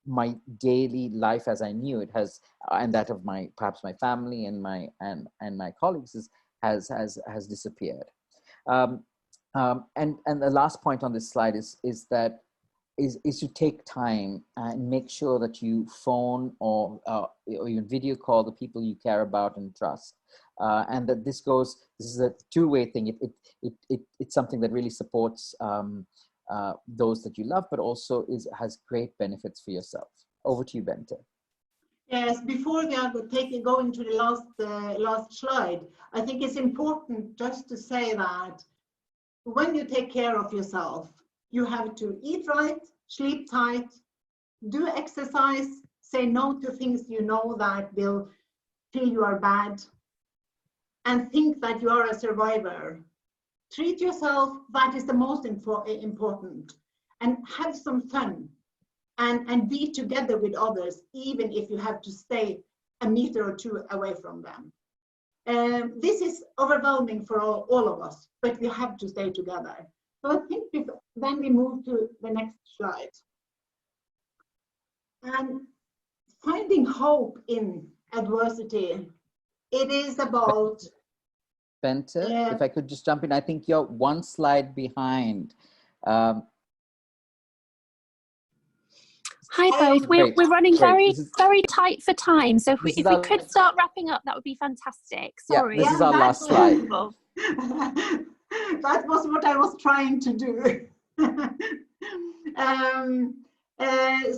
my daily life as I knew it has, and that of perhaps my family and my colleagues has disappeared. And the last point on this slide is to take time and make sure that you phone or even video call the people you care about and trust, and that this is a two-way thing. It's something that really supports those that you love, but also has great benefits for yourself. Over to you, Bente. Yes, before we go into the last slide, I think it's important just to say that when you take care of yourself, you have to eat right, sleep tight, do exercise, say no to things you know that will feel you are bad, and think that you are a survivor. Treat yourself, that is the most important, and have some fun. and be together with others, even if you have to stay a meter or two away from them. This is overwhelming for all of us, but we have to stay together. So I think then we move to the next slide. And finding hope in adversity, it is about... Bente, if I could just jump in, I think you're one slide behind. Hi both. We're running very tight for time, so if we could start wrapping up, that would be fantastic. Sorry. Yeah, this is our last slide. That was what I was trying to do.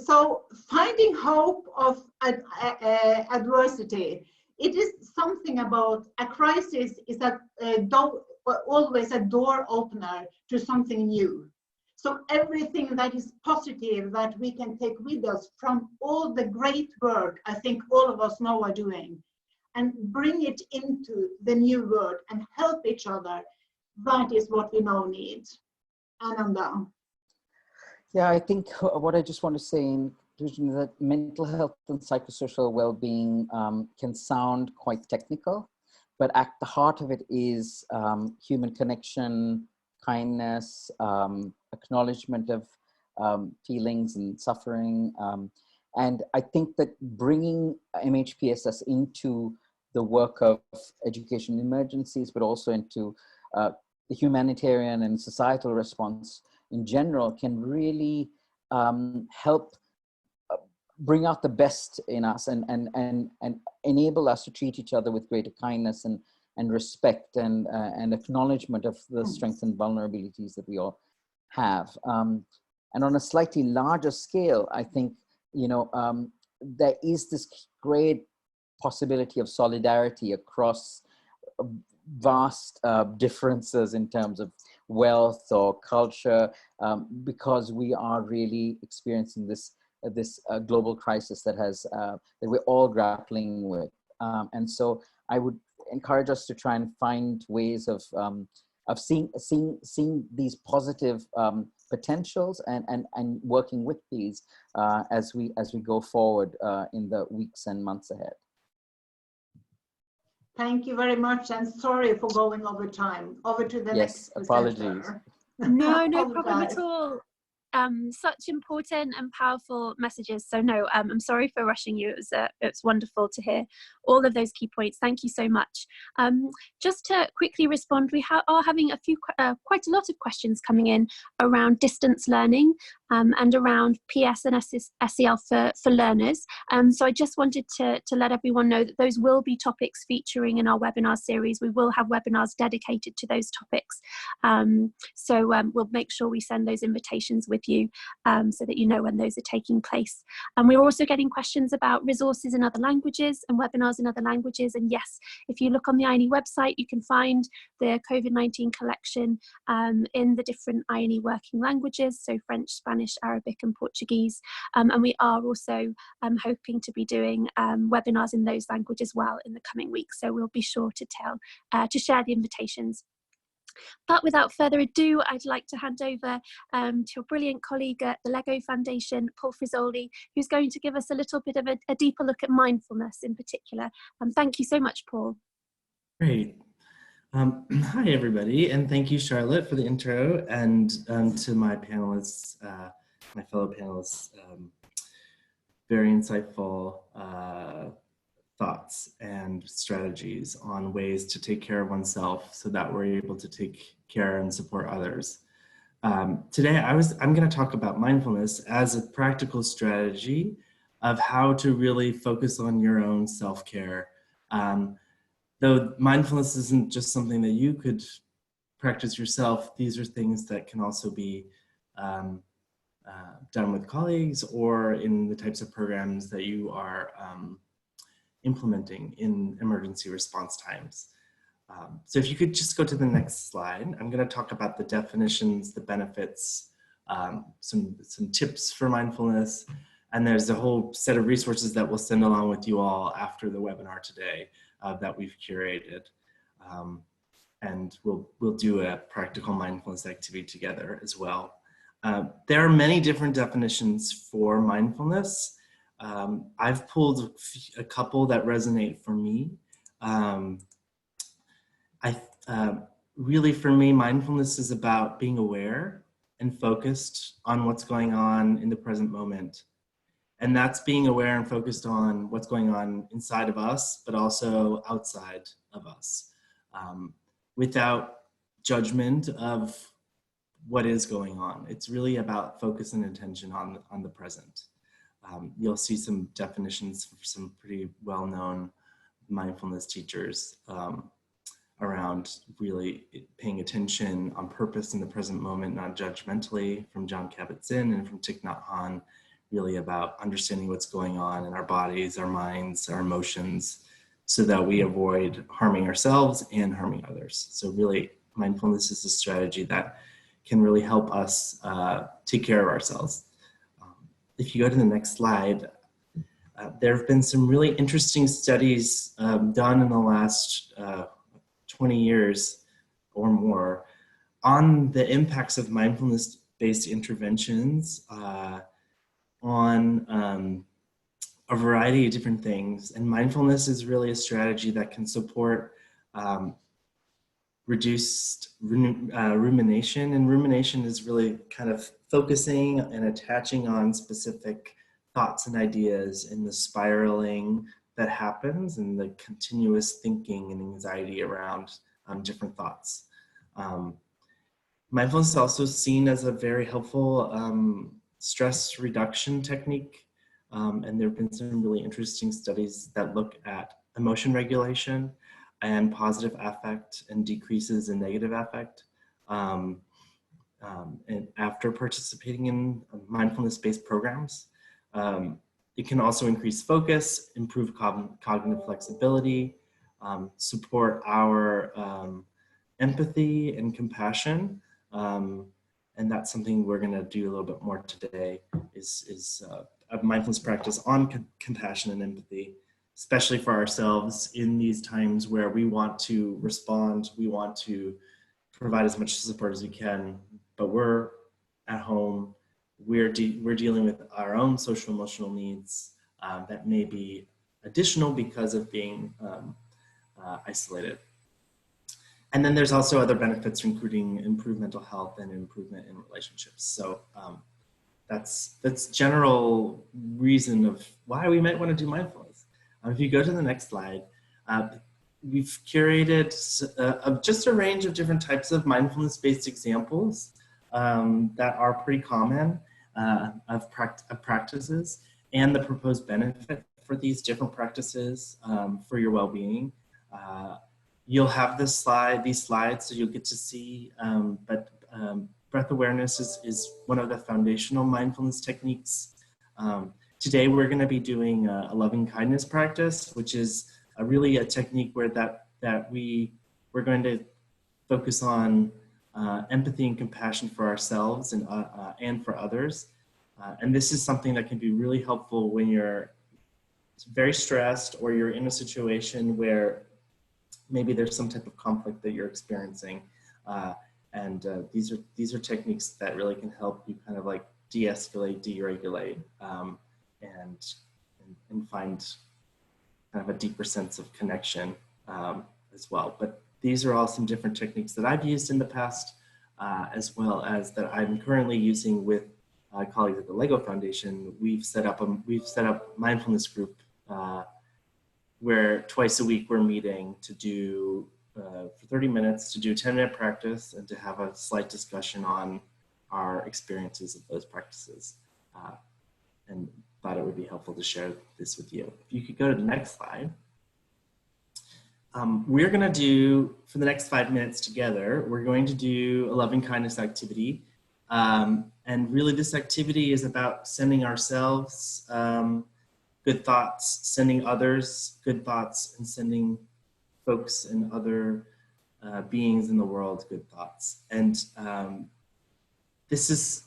So finding hope of adversity, it is something about a crisis is always a door opener to something new. So everything that is positive that we can take with us from all the great work I think all of us now are doing, and bring it into the new world and help each other, that is what we now need. Ananda. Yeah, I think what I just want to say in conclusion is that mental health and psychosocial well-being can sound quite technical, but at the heart of it is human connection, kindness, acknowledgement of feelings and suffering. And I think that bringing MHPSS into the work of education emergencies, but also into the humanitarian and societal response in general, can really help bring out the best in us and enable us to treat each other with greater kindness and respect and acknowledgement of the strengths and vulnerabilities that we all have. And on a slightly larger scale, I think, you know, there is this great possibility of solidarity across vast differences in terms of wealth or culture, because we are really experiencing this global crisis that we're all grappling with. And so I would encourage us to try and find ways of seeing these positive potentials and working with these as we go forward in the weeks and months ahead. Thank you very much, and sorry for going over time. Over to the next presenter. Apologies. No problem at all. Such important and powerful messages. So no, I'm sorry for rushing you. It's wonderful to hear all of those key points. Thank you so much. Just to quickly respond, we are having quite a lot of questions coming in around distance learning and around PSS-SEL for learners. So I just wanted to let everyone know that those will be topics featuring in our webinar series. We will have webinars dedicated to those topics. So we'll make sure we send those invitations with you so that you know when those are taking place. And we're also getting questions about resources in other languages and webinars in other languages. And yes, if you look on the INEE website, you can find the COVID-19 collection in the different INEE working languages, so French, Spanish, Arabic and Portuguese. And we are also hoping to be doing webinars in those languages as well in the coming weeks. So we'll be sure to share the invitations. But without further ado, I'd like to hand over to a brilliant colleague at the LEGO Foundation, Paul Frizzoli, who's going to give us a little bit of a deeper look at mindfulness in particular. Thank you so much, Paul. Great. Hi, everybody, and thank you, Charlotte, for the intro, and to my panelists, my fellow panelists, very insightful thoughts and strategies on ways to take care of oneself so that we're able to take care and support others. Today, I'm going to talk about mindfulness as a practical strategy of how to really focus on your own self-care. Though mindfulness isn't just something that you could practice yourself, these are things that can also be done with colleagues or in the types of programs that you are implementing in emergency response times. So if you could just go to the next slide, I'm going to talk about the definitions, the benefits, some tips for mindfulness, and there's a whole set of resources that we'll send along with you all after the webinar today that we've curated. And we'll do a practical mindfulness activity together as well. There are many different definitions for mindfulness. I've pulled a couple that resonate for me. Really, for me, mindfulness is about being aware and focused on what's going on in the present moment. And that's being aware and focused on what's going on inside of us, but also outside of us, without judgment of what is going on. It's really about focus and attention on the present. You'll see some definitions from some pretty well-known mindfulness teachers around really paying attention on purpose in the present moment, not judgmentally, from Jon Kabat-Zinn and from Thich Nhat Hanh, really about understanding what's going on in our bodies, our minds, our emotions, so that we avoid harming ourselves and harming others. So really, mindfulness is a strategy that can really help us take care of ourselves. If you go to the next slide, there have been some really interesting studies done in the last 20 years or more on the impacts of mindfulness-based interventions on a variety of different things. And mindfulness is really a strategy that can support reduced rumination. And rumination is really kind of focusing and attaching on specific thoughts and ideas, and the spiraling that happens, and the continuous thinking and anxiety around different thoughts. Mindfulness is also seen as a very helpful stress reduction technique. And there have been some really interesting studies that look at emotion regulation and positive affect and decreases in negative affect. And after participating in mindfulness-based programs, it can also increase focus, improve cognitive flexibility, support our empathy and compassion. And that's something we're gonna do a little bit more today, is a mindfulness practice on compassion and empathy, especially for ourselves in these times where we want to respond, we want to provide as much support as we can, but we're at home, we're dealing with our own social emotional needs that may be additional because of being isolated. And then there's also other benefits, including improved mental health and improvement in relationships. So that's general reason of why we might want to do mindfulness. If you go to the next slide, we've curated just a range of different types of mindfulness-based examples that are pretty common of practices, and the proposed benefit for these different practices for your well-being. You'll have these slides, so you'll get to see, but breath awareness is one of the foundational mindfulness techniques. Today, we're going to be doing a loving kindness practice, which is really a technique where we're going to focus on empathy and compassion for ourselves and for others. And this is something that can be really helpful when you're very stressed, or you're in a situation where maybe there's some type of conflict that you're experiencing. These are techniques that really can help you kind of like de-escalate, deregulate, and find kind of a deeper sense of connection as well. But these are all some different techniques that I've used in the past, as well as that I'm currently using with colleagues at the Lego Foundation. We've set up mindfulness group where twice a week we're meeting to do for 30 minutes to do a 10-minute practice and to have a slight discussion on our experiences of those practices. And thought it would be helpful to share this with you. If you could go to the next slide. We're gonna do, for the next 5 minutes together, we're going to do a loving kindness activity. And really this activity is about sending ourselves good thoughts, sending others good thoughts, and sending folks and other beings in the world good thoughts. And this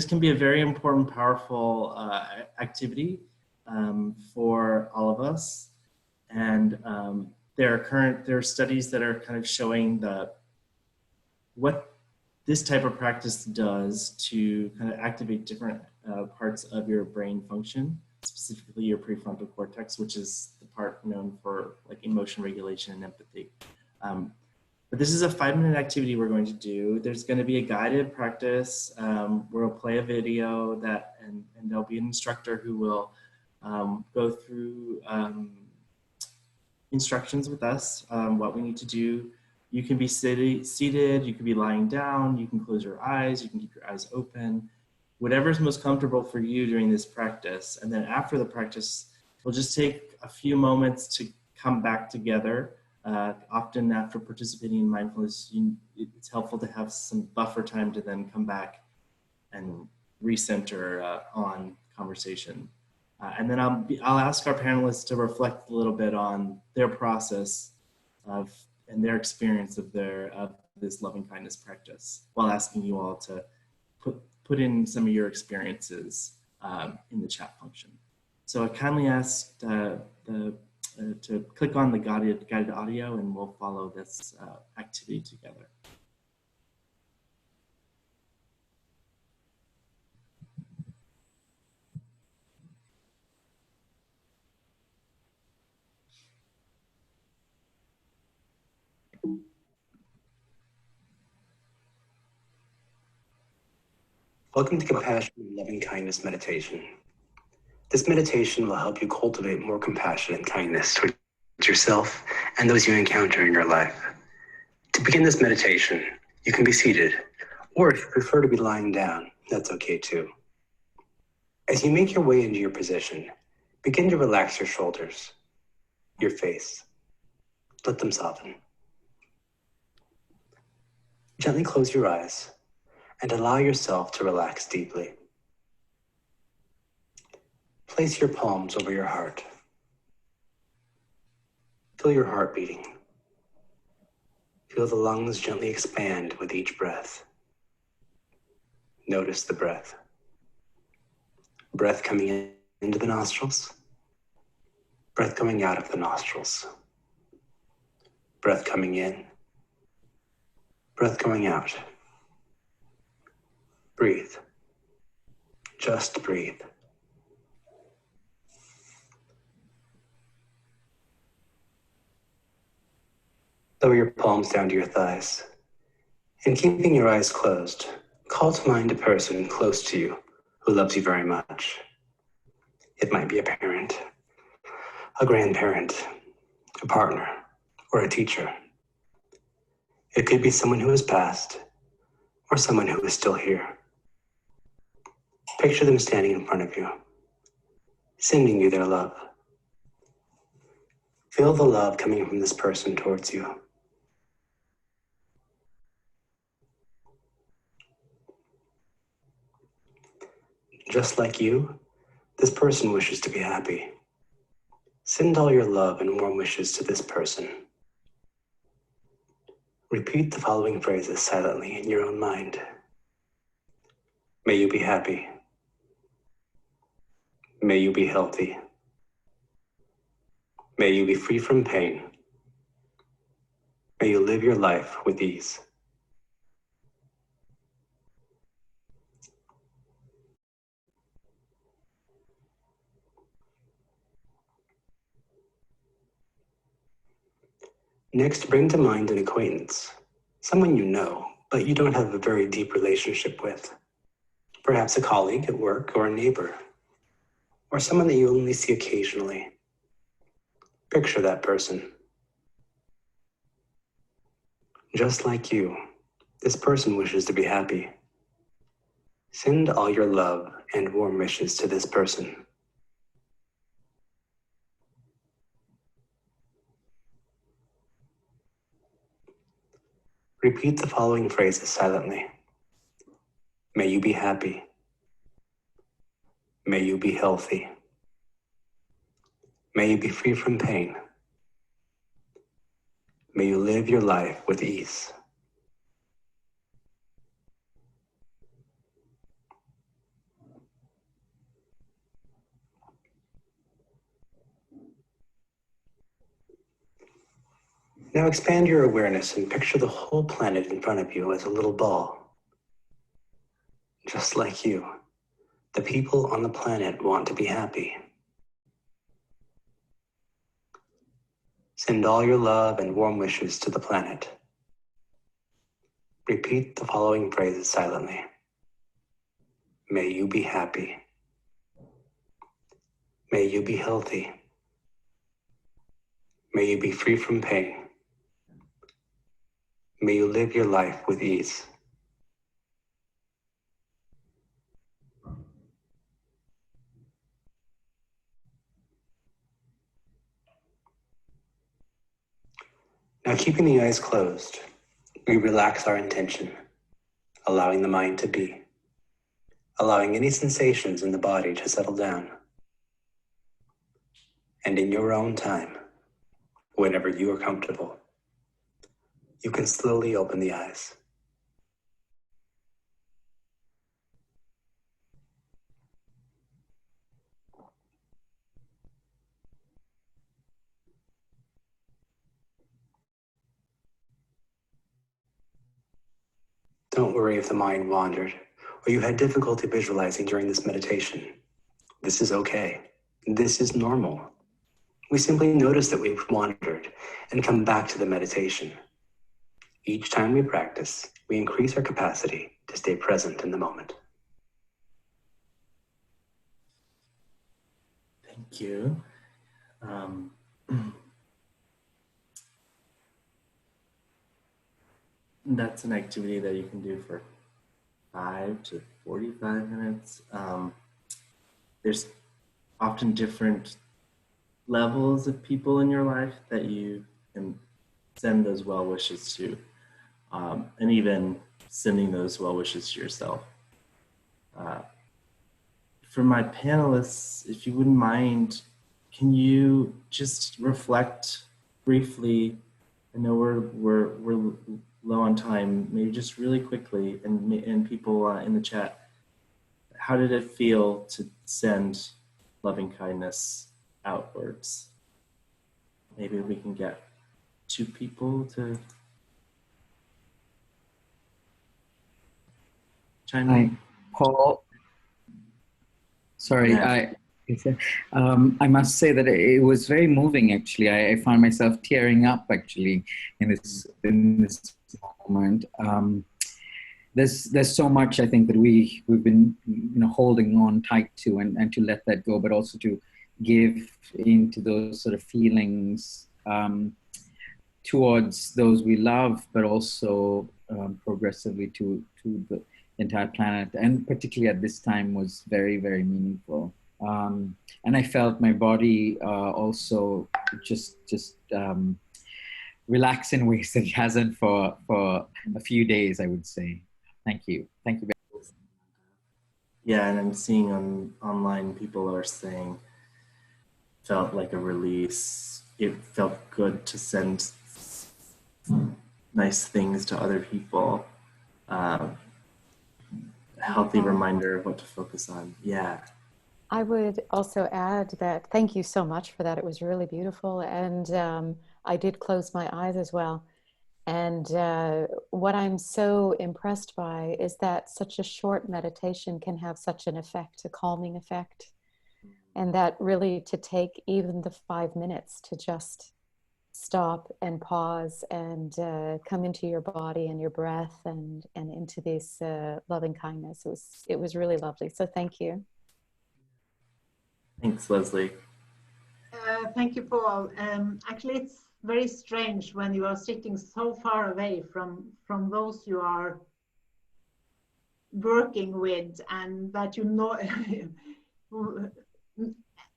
can be a very important, powerful activity for all of us. And there are studies that are kind of showing what this type of practice does to kind of activate different parts of your brain function, specifically your prefrontal cortex, which is the part known for like emotion regulation and empathy. But this is a 5-minute activity we're going to do. There's going to be a guided practice where we'll play a video and there'll be an instructor who will go through instructions with us, what we need to do. You can be seated, you can be lying down, you can close your eyes, you can keep your eyes open, whatever is most comfortable for you during this practice. And then after the practice, we'll just take a few moments to come back together. Often after participating in mindfulness, it's helpful to have some buffer time to then come back and recenter on conversation. And then I'll ask our panelists to reflect a little bit on their process and their experience of this loving kindness practice, while asking you all to put in some of your experiences in the chat function. So I kindly asked to click on the guided audio, and we'll follow this activity together. Welcome to Compassion and Loving Kindness Meditation. This meditation will help you cultivate more compassion and kindness towards yourself and those you encounter in your life. To begin this meditation, you can be seated, or if you prefer to be lying down, that's okay too. As you make your way into your position, begin to relax your shoulders, your face. Let them soften. Gently close your eyes and allow yourself to relax deeply. Place your palms over your heart. Feel your heart beating. Feel the lungs gently expand with each breath. Notice the breath. Breath coming in into the nostrils. Breath coming out of the nostrils. Breath coming in. Breath going out. Breathe. Just breathe. Lower your palms down to your thighs. And keeping your eyes closed, call to mind a person close to you who loves you very much. It might be a parent, a grandparent, a partner, or a teacher. It could be someone who has passed or someone who is still here. Picture them standing in front of you, sending you their love. Feel the love coming from this person towards you. Just like you, this person wishes to be happy. Send all your love and warm wishes to this person. Repeat the following phrases silently in your own mind. May you be happy. May you be healthy. May you be free from pain. May you live your life with ease. Next, bring to mind an acquaintance, someone you know, but you don't have a very deep relationship with. Perhaps a colleague at work or a neighbor, or someone that you only see occasionally. Picture that person. Just like you, this person wishes to be happy. Send all your love and warm wishes to this person. Repeat the following phrases silently. May you be happy. May you be healthy. May you be free from pain. May you live your life with ease. Now expand your awareness and picture the whole planet in front of you as a little ball, just like you. The people on the planet want to be happy. Send all your love and warm wishes to the planet. Repeat the following phrases silently. May you be happy. May you be healthy. May you be free from pain. May you live your life with ease. Now, keeping the eyes closed, we relax our intention, allowing the mind to be, allowing any sensations in the body to settle down. And in your own time, whenever you are comfortable, you can slowly open the eyes. Don't worry if the mind wandered or you had difficulty visualizing during this meditation. This is okay. This is normal. We simply notice that we've wandered and come back to the meditation. Each time we practice, we increase our capacity to stay present in the moment. Thank you. That's an activity that you can do for 5 to 45 minutes. There's often different levels of people in your life that you can send those well wishes to, and even sending those well wishes to yourself. For my panelists, if you wouldn't mind, can you just reflect briefly? I know we're low on time. Maybe just really quickly, and people in the chat, how did it feel to send loving kindness outwards? Maybe we can get 2 people to chime in. Hi, Paul. Sorry, Yeah. I must say that it was very moving. Actually, I found myself tearing up. Actually, in this moment, there's so much I think that we've been holding on tight to, and to let that go, but also to give into those sort of feelings towards those we love, but also progressively to the entire planet, and particularly at this time was very, very meaningful. And I felt my body also just relax in ways that it hasn't for a few days, I would say. Thank you. Thank you very much. Yeah, and I'm seeing online people are saying felt like a release. It felt good to send nice things to other people. A healthy reminder of what to focus on. Yeah. I would also add that thank you so much for that. It was really beautiful. And I did close my eyes as well. And what I'm so impressed by is that such a short meditation can have such an effect, a calming effect. And that really to take even the 5 minutes to just stop and pause and come into your body and your breath and into this loving kindness. It was really lovely. So thank you. Thanks, Leslie. Thank you, Paul. Actually, it's very strange when you are sitting so far away from those you are working with, and that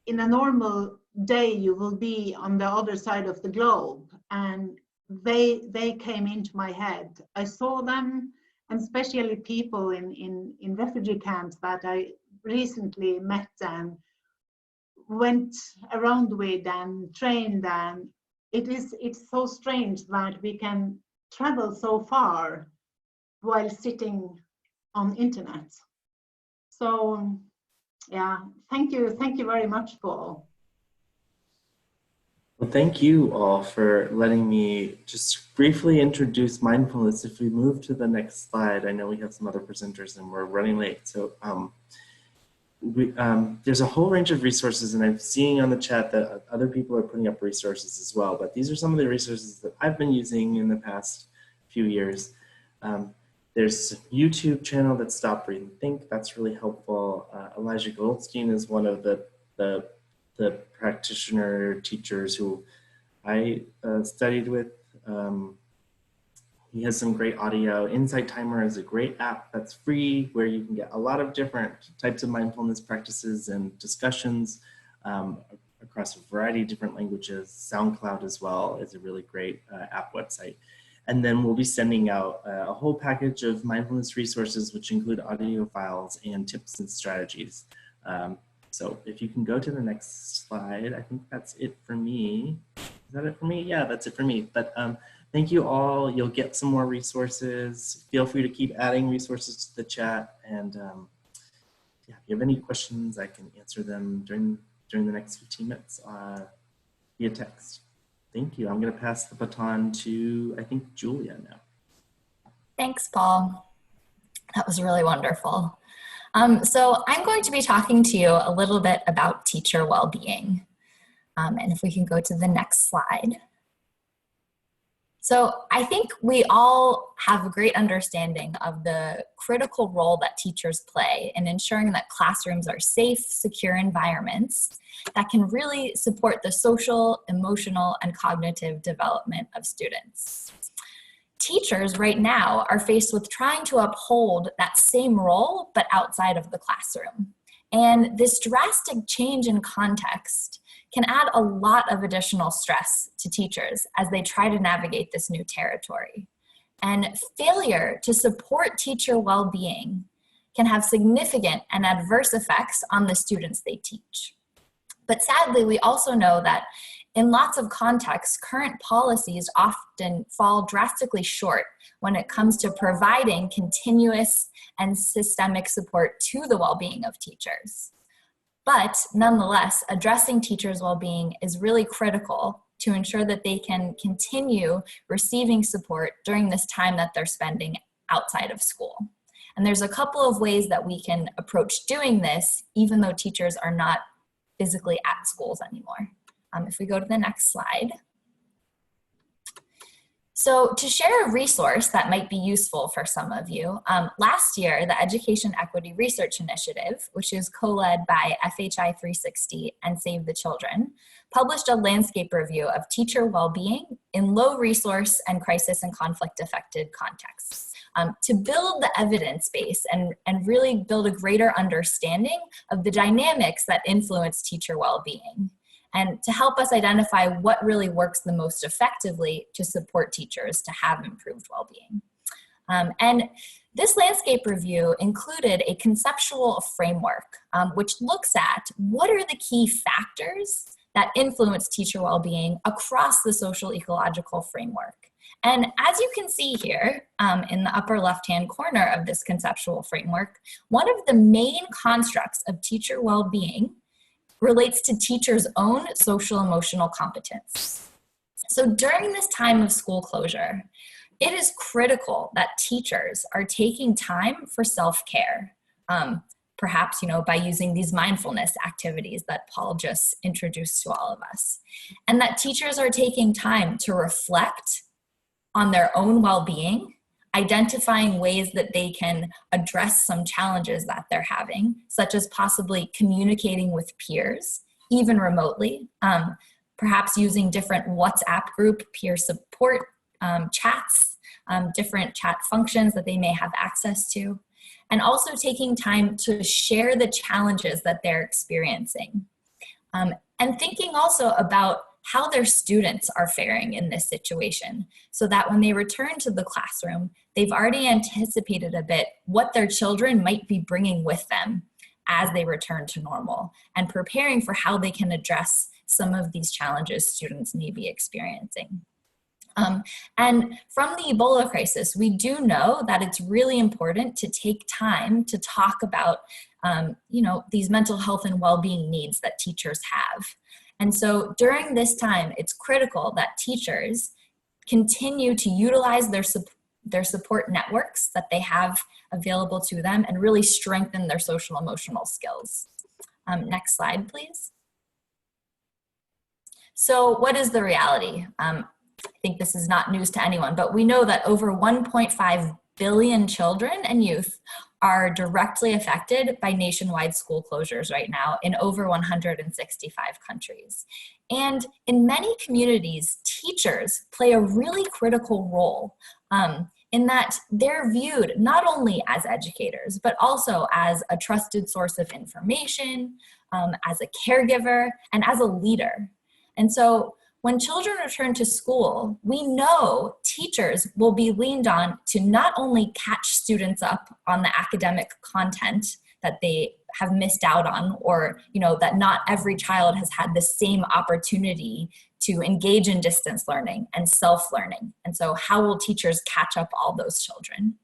in a normal day you will be on the other side of the globe, and they came into my head. I saw them, and especially people in refugee camps that I recently met and went around with and trained, and it's so strange that we can travel so far while sitting on internet. So yeah, thank you very much, Paul. Well, thank you all for letting me just briefly introduce mindfulness. If we move to the next slide, I know we have some other presenters and we're running late. So there's a whole range of resources, and I'm seeing on the chat that other people are putting up resources as well, but these are some of the resources that I've been using in the past few years. There's a YouTube channel that's Stop, Breathe, and Think. That's really helpful. Elijah Goldstein is one of the practitioner teachers who I studied with. He has some great audio. Insight Timer is a great app that's free, where you can get a lot of different types of mindfulness practices and discussions across a variety of different languages. SoundCloud as well is a really great app website. And then we'll be sending out a whole package of mindfulness resources, which include audio files and tips and strategies. So if you can go to the next slide, I think that's it for me. Is that it for me? Yeah, that's it for me. But thank you all. You'll get some more resources. Feel free to keep adding resources to the chat. And yeah, if you have any questions, I can answer them during the next 15 minutes via text. Thank you. I'm going to pass the baton to, I think, Julia now. Thanks, Paul. That was really wonderful. So I'm going to be talking to you a little bit about teacher well-being. And if we can go to the next slide. So I think we all have a great understanding of the critical role that teachers play in ensuring that classrooms are safe, secure environments that can really support the social, emotional, and cognitive development of students. Teachers right now are faced with trying to uphold that same role, but outside of the classroom. And this drastic change in context can add a lot of additional stress to teachers as they try to navigate this new territory. And failure to support teacher well-being can have significant and adverse effects on the students they teach. But sadly, we also know that in lots of contexts, current policies often fall drastically short when it comes to providing continuous and systemic support to the well-being of teachers. But nonetheless, addressing teachers' well-being is really critical to ensure that they can continue receiving support during this time that they're spending outside of school. And there's a couple of ways that we can approach doing this, even though teachers are not physically at schools anymore. If we go to the next slide. So to share a resource that might be useful for some of you, last year, the Education Equity Research Initiative, which is co-led by FHI 360 and Save the Children, published a landscape review of teacher well-being in low resource and crisis and conflict affected contexts. To build the evidence base and really build a greater understanding of the dynamics that influence teacher well-being, and to help us identify what really works the most effectively to support teachers to have improved well-being. And this landscape review included a conceptual framework, which looks at what are the key factors that influence teacher well-being across the social ecological framework. And as you can see here in the upper left-hand corner of this conceptual framework, one of the main constructs of teacher well-being relates to teachers' own social emotional competence. So during this time of school closure, it is critical that teachers are taking time for self-care, perhaps by using these mindfulness activities that Paul just introduced to all of us, and that teachers are taking time to reflect on their own well-being, identifying ways that they can address some challenges that they're having, such as possibly communicating with peers, even remotely, perhaps using different WhatsApp group peer support chats, different chat functions that they may have access to, and also taking time to share the challenges that they're experiencing. And thinking also about how their students are faring in this situation, so that when they return to the classroom, they've already anticipated a bit what their children might be bringing with them as they return to normal, and preparing for how they can address some of these challenges students may be experiencing. And from the Ebola crisis, we do know that it's really important to take time to talk about these mental health and well-being needs that teachers have. And so during this time, it's critical that teachers continue to utilize their support networks that they have available to them and really strengthen their social emotional skills. Next slide, please. So what is the reality? I think this is not news to anyone, but we know that over 1.5 billion children and youth are directly affected by nationwide school closures right now in over 165 countries. And in many communities, teachers play a really critical role in that they're viewed not only as educators, but also as a trusted source of information, as a caregiver, and as a leader. And so when children return to school, we know teachers will be leaned on to not only catch students up on the academic content that they have missed out on, or that not every child has had the same opportunity to engage in distance learning and self-learning. And so how will teachers catch up all those children?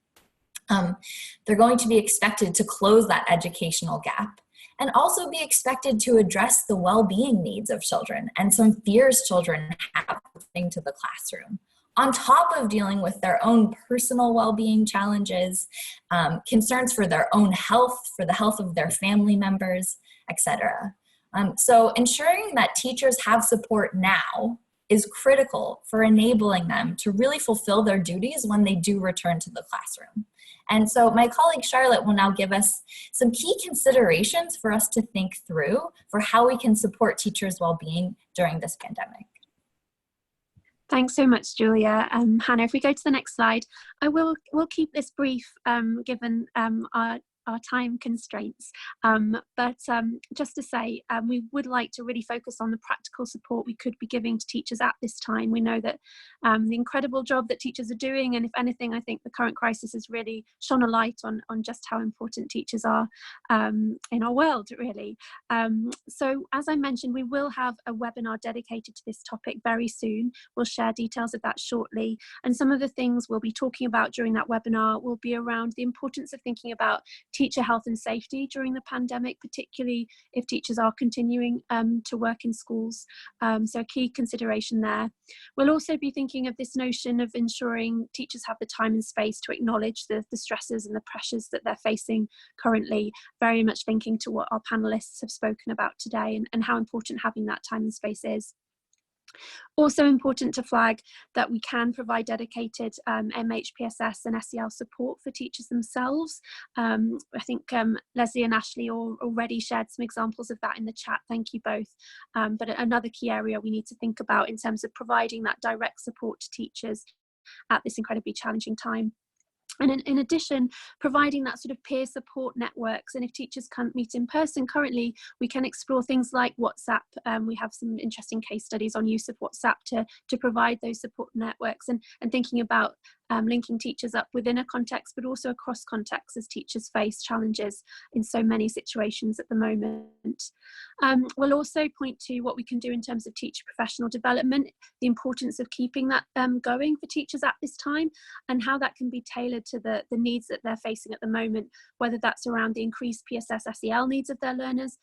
They're going to be expected to close that educational gap, and also be expected to address the well-being needs of children and some fears children have going to the classroom, on top of dealing with their own personal well-being challenges, concerns for their own health, for the health of their family members, etc. So ensuring that teachers have support now is critical for enabling them to really fulfill their duties when they do return to the classroom. And so my colleague Charlotte will now give us some key considerations for us to think through for how we can support teachers' well-being during this pandemic. Thanks so much, Julia. Hannah, if we go to the next slide, we'll keep this brief given our time constraints. But just to say, we would like to really focus on the practical support we could be giving to teachers at this time. We know that the incredible job that teachers are doing, and if anything, I think the current crisis has really shone a light on just how important teachers are in our world, really. So as I mentioned, we will have a webinar dedicated to this topic very soon. We'll share details of that shortly. And some of the things we'll be talking about during that webinar will be around the importance of thinking about teacher health and safety during the pandemic, particularly if teachers are continuing to work in schools. So a key consideration there. We'll also be thinking of this notion of ensuring teachers have the time and space to acknowledge the stresses and the pressures that they're facing currently, very much linking to what our panelists have spoken about today and how important having that time and space is. Also important to flag that we can provide dedicated MHPSS and SEL support for teachers themselves. I think Leslie and Ashley already shared some examples of that in the chat. Thank you both. But another key area we need to think about in terms of providing that direct support to teachers at this incredibly challenging time. And in addition, providing that sort of peer support networks. And if teachers can't meet in person currently, we can explore things like WhatsApp. We have some interesting case studies on use of WhatsApp to provide those support networks and thinking about linking teachers up within a context, but also across contexts as teachers face challenges in so many situations at the moment. We'll also point to what we can do in terms of teacher professional development, the importance of keeping that going for teachers at this time, and how that can be tailored to the needs that they're facing at the moment, whether that's around the increased PSS-SEL needs of their learners,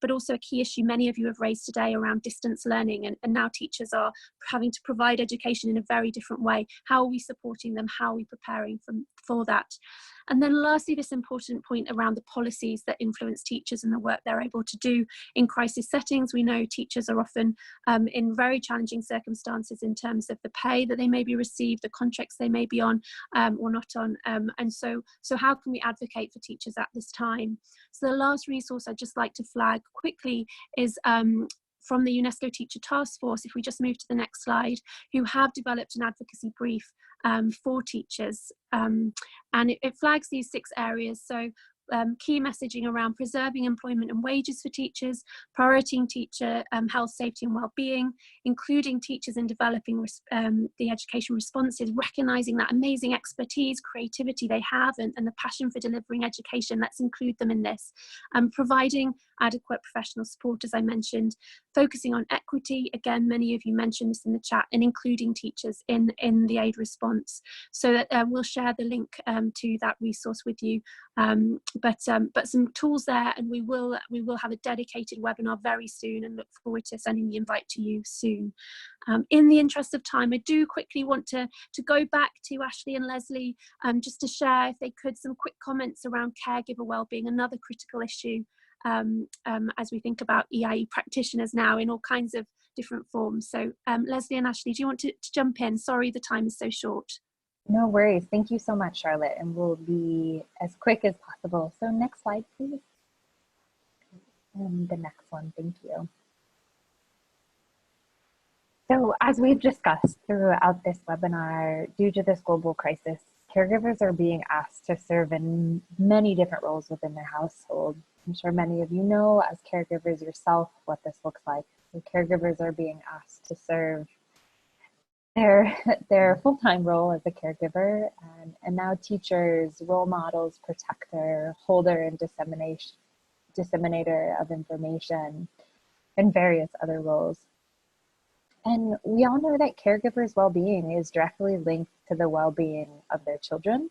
but also a key issue many of you have raised today around distance learning, and now teachers are having to provide education in a very different way. How are we supporting them? How are we preparing for that? And then lastly, this important point around the policies that influence teachers and the work they're able to do in crisis settings. We know teachers are often in very challenging circumstances in terms of the pay that they may be received, the contracts they may be on or not on. And so how can we advocate for teachers at this time? So the last resource I'd just like to flag quickly is from the UNESCO Teacher Task Force, if we just move to the next slide, who have developed an advocacy brief for teachers. And it flags these 6 areas. So key messaging around preserving employment and wages for teachers, prioritizing teacher health, safety and well-being, including teachers in developing the education responses, recognising that amazing expertise, creativity they have and the passion for delivering education. Let's include them in this. Providing adequate professional support, as I mentioned, focusing on equity. Again, many of you mentioned this in the chat, and including teachers in the aid response. So that we'll share the link to that resource with you. But some tools there, and we will have a dedicated webinar very soon, and look forward to sending the invite to you soon. In the interest of time, I do quickly want to go back to Ashley and Leslie just to share, if they could, some quick comments around caregiver wellbeing, another critical issue as we think about EiE practitioners now in all kinds of different forms. So Leslie and Ashley, do you want to jump in? Sorry, the time is so short. No worries. Thank you so much, Charlotte, and we'll be as quick as possible. So next slide, please. And the next one, thank you. So as we've discussed throughout this webinar, due to this global crisis, caregivers are being asked to serve in many different roles within their household. I'm sure many of you know, as caregivers yourself, what this looks like. So caregivers are being asked to serve their full-time role as a caregiver, and now teachers, role models, protector, holder, and disseminator of information, and various other roles. And we all know that caregivers' well-being is directly linked to the well-being of their children,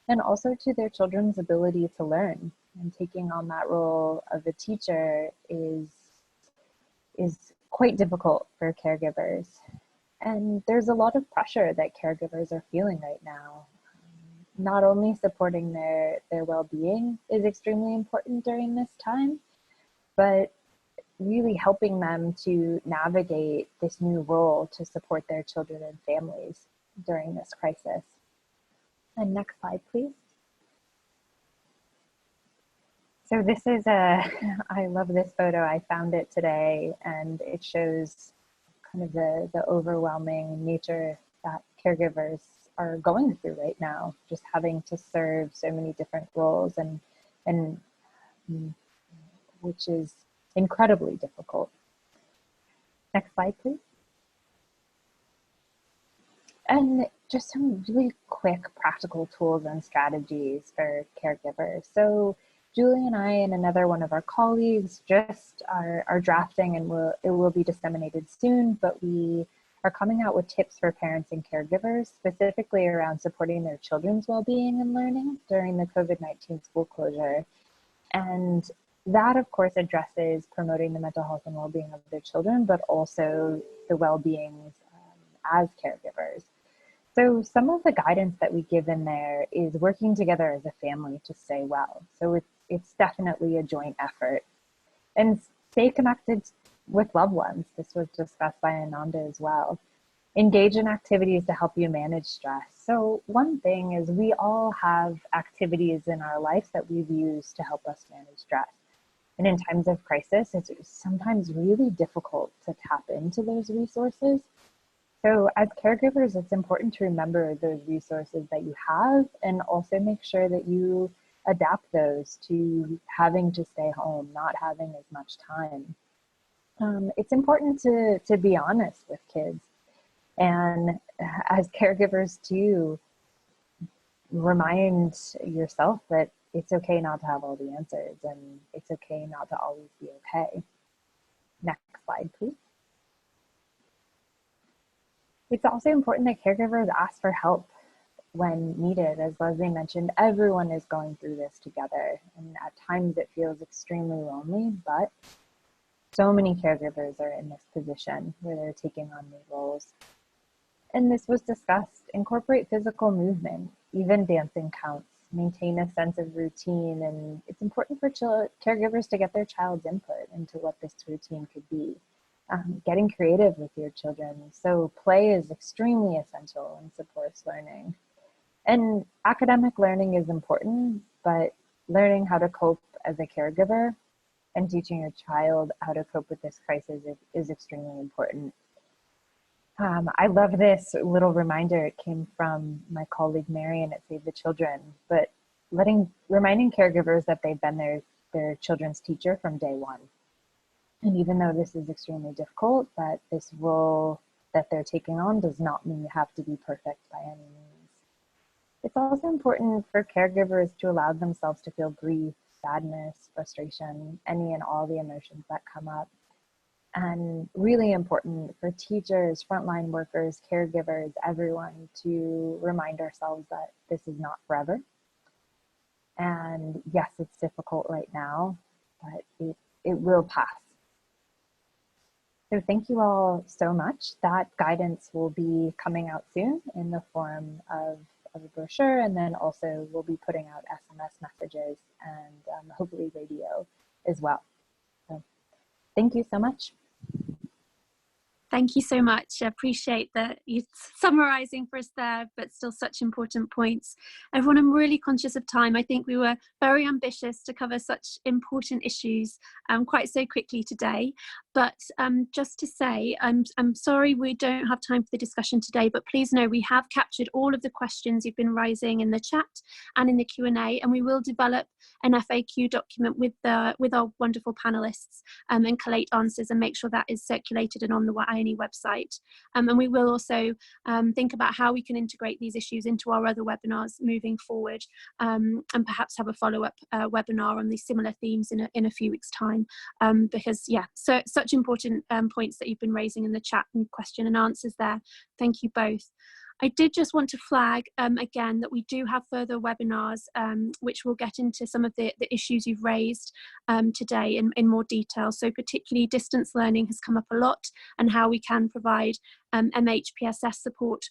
and also to their children's ability to learn. And taking on that role of a teacher is quite difficult for caregivers. And there's a lot of pressure that caregivers are feeling right now. Not only supporting their well-being is extremely important during this time, but really helping them to navigate this new role to support their children and families during this crisis. And next slide, please. So this is I love this photo. I found it today, and it shows kind of the overwhelming nature that caregivers are going through right now, just having to serve so many different roles, and which is incredibly difficult. Next slide, please. And just some really quick practical tools and strategies for caregivers. So Julie and I and another one of our colleagues just are drafting, and it will be disseminated soon, but we are coming out with tips for parents and caregivers, specifically around supporting their children's well-being and learning during the COVID-19 school closure. And that, of course, addresses promoting the mental health and well-being of their children, but also the well-being as caregivers. So some of the guidance that we give in there is working together as a family to stay well. So it's definitely a joint effort. And stay connected with loved ones. This was discussed by Ananda as well. Engage in activities to help you manage stress. So one thing is, we all have activities in our life that we've used to help us manage stress. And in times of crisis, it's sometimes really difficult to tap into those resources. So as caregivers, it's important to remember those resources that you have, and also make sure that you adapt those to having to stay home, not having as much time. It's important to be honest with kids, and as caregivers too, remind yourself that it's okay not to have all the answers, and it's okay not to always be okay. Next slide, please. It's also important that caregivers ask for help when needed. As Leslie mentioned, everyone is going through this together, and at times it feels extremely lonely, but so many caregivers are in this position where they're taking on new roles. And this was discussed. Incorporate physical movement, even dancing counts. Maintain a sense of routine, and it's important for caregivers to get their child's input into what this routine could be. Getting creative with your children. So play is extremely essential and supports learning. And academic learning is important, but learning how to cope as a caregiver and teaching your child how to cope with this crisis is extremely important. I love this little reminder. It came from my colleague Marion at Save the Children, but reminding caregivers that they've been their children's teacher from day one. And even though this is extremely difficult, that this role that they're taking on does not mean you have to be perfect by any means. It's also important for caregivers to allow themselves to feel grief, sadness, frustration, any and all the emotions that come up. And really important for teachers, frontline workers, caregivers, everyone to remind ourselves that this is not forever. And yes, it's difficult right now, but it will pass. So thank you all so much. That guidance will be coming out soon in the form of a brochure, and then also we'll be putting out SMS messages and hopefully radio as well. So thank you so much. Thank you so much. I appreciate that you're summarising for us there, but still such important points. Everyone, I'm really conscious of time. I think we were very ambitious to cover such important issues quite so quickly today. But just to say, I'm sorry we don't have time for the discussion today, but please know we have captured all of the questions you've been raising in the chat and in the Q&A, and we will develop an FAQ document with our wonderful panelists and collate answers and make sure that is circulated and on the INEE website. And we will also think about how we can integrate these issues into our other webinars moving forward, and perhaps have a follow-up webinar on these similar themes in a few weeks' time, because yeah, so such important points that you've been raising in the chat and question and answers there. Thank you both. I did just want to flag again that we do have further webinars which will get into some of the issues you've raised today in more detail. So particularly distance learning has come up a lot, and how we can provide MHPSS support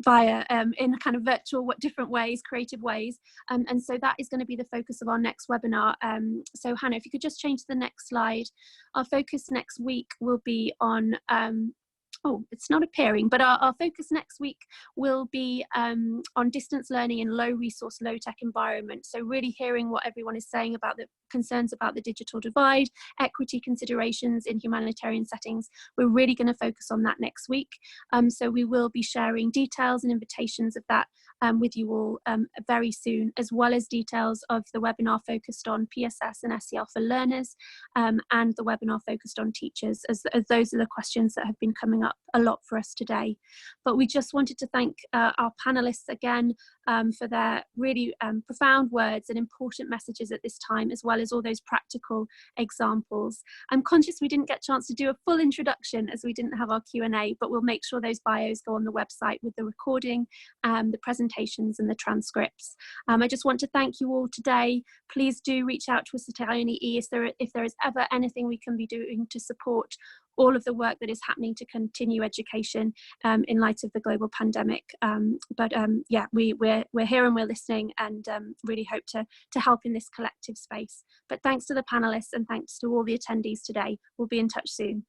via in kind of virtual, different ways, creative ways, and so that is going to be the focus of our next webinar. So Hannah, if you could just change to the next slide. Our focus next week will be on oh, it's not appearing, but our focus next week will be on distance learning in low resource, low tech environments. So really hearing what everyone is saying about the concerns about the digital divide, equity considerations in humanitarian settings. We're really going to focus on that next week. So we will be sharing details and invitations of that with you all very soon, as well as details of the webinar focused on PSS and SEL for learners, and the webinar focused on teachers, as those are the questions that have been coming up a lot for us today. But we just wanted to thank our panelists again for their really profound words and important messages at this time, as well as all those practical examples. I'm conscious we didn't get a chance to do a full introduction as we didn't have our Q&A, but we'll make sure those bios go on the website with the recording, the presentations and the transcripts. I just want to thank you all today. Please do reach out to us at INEE if there is ever anything we can be doing to support all of the work that is happening to continue education in light of the global pandemic. Yeah, we're here and we're listening, and really hope to help in this collective space. But thanks to the panelists and thanks to all the attendees today. We'll be in touch soon.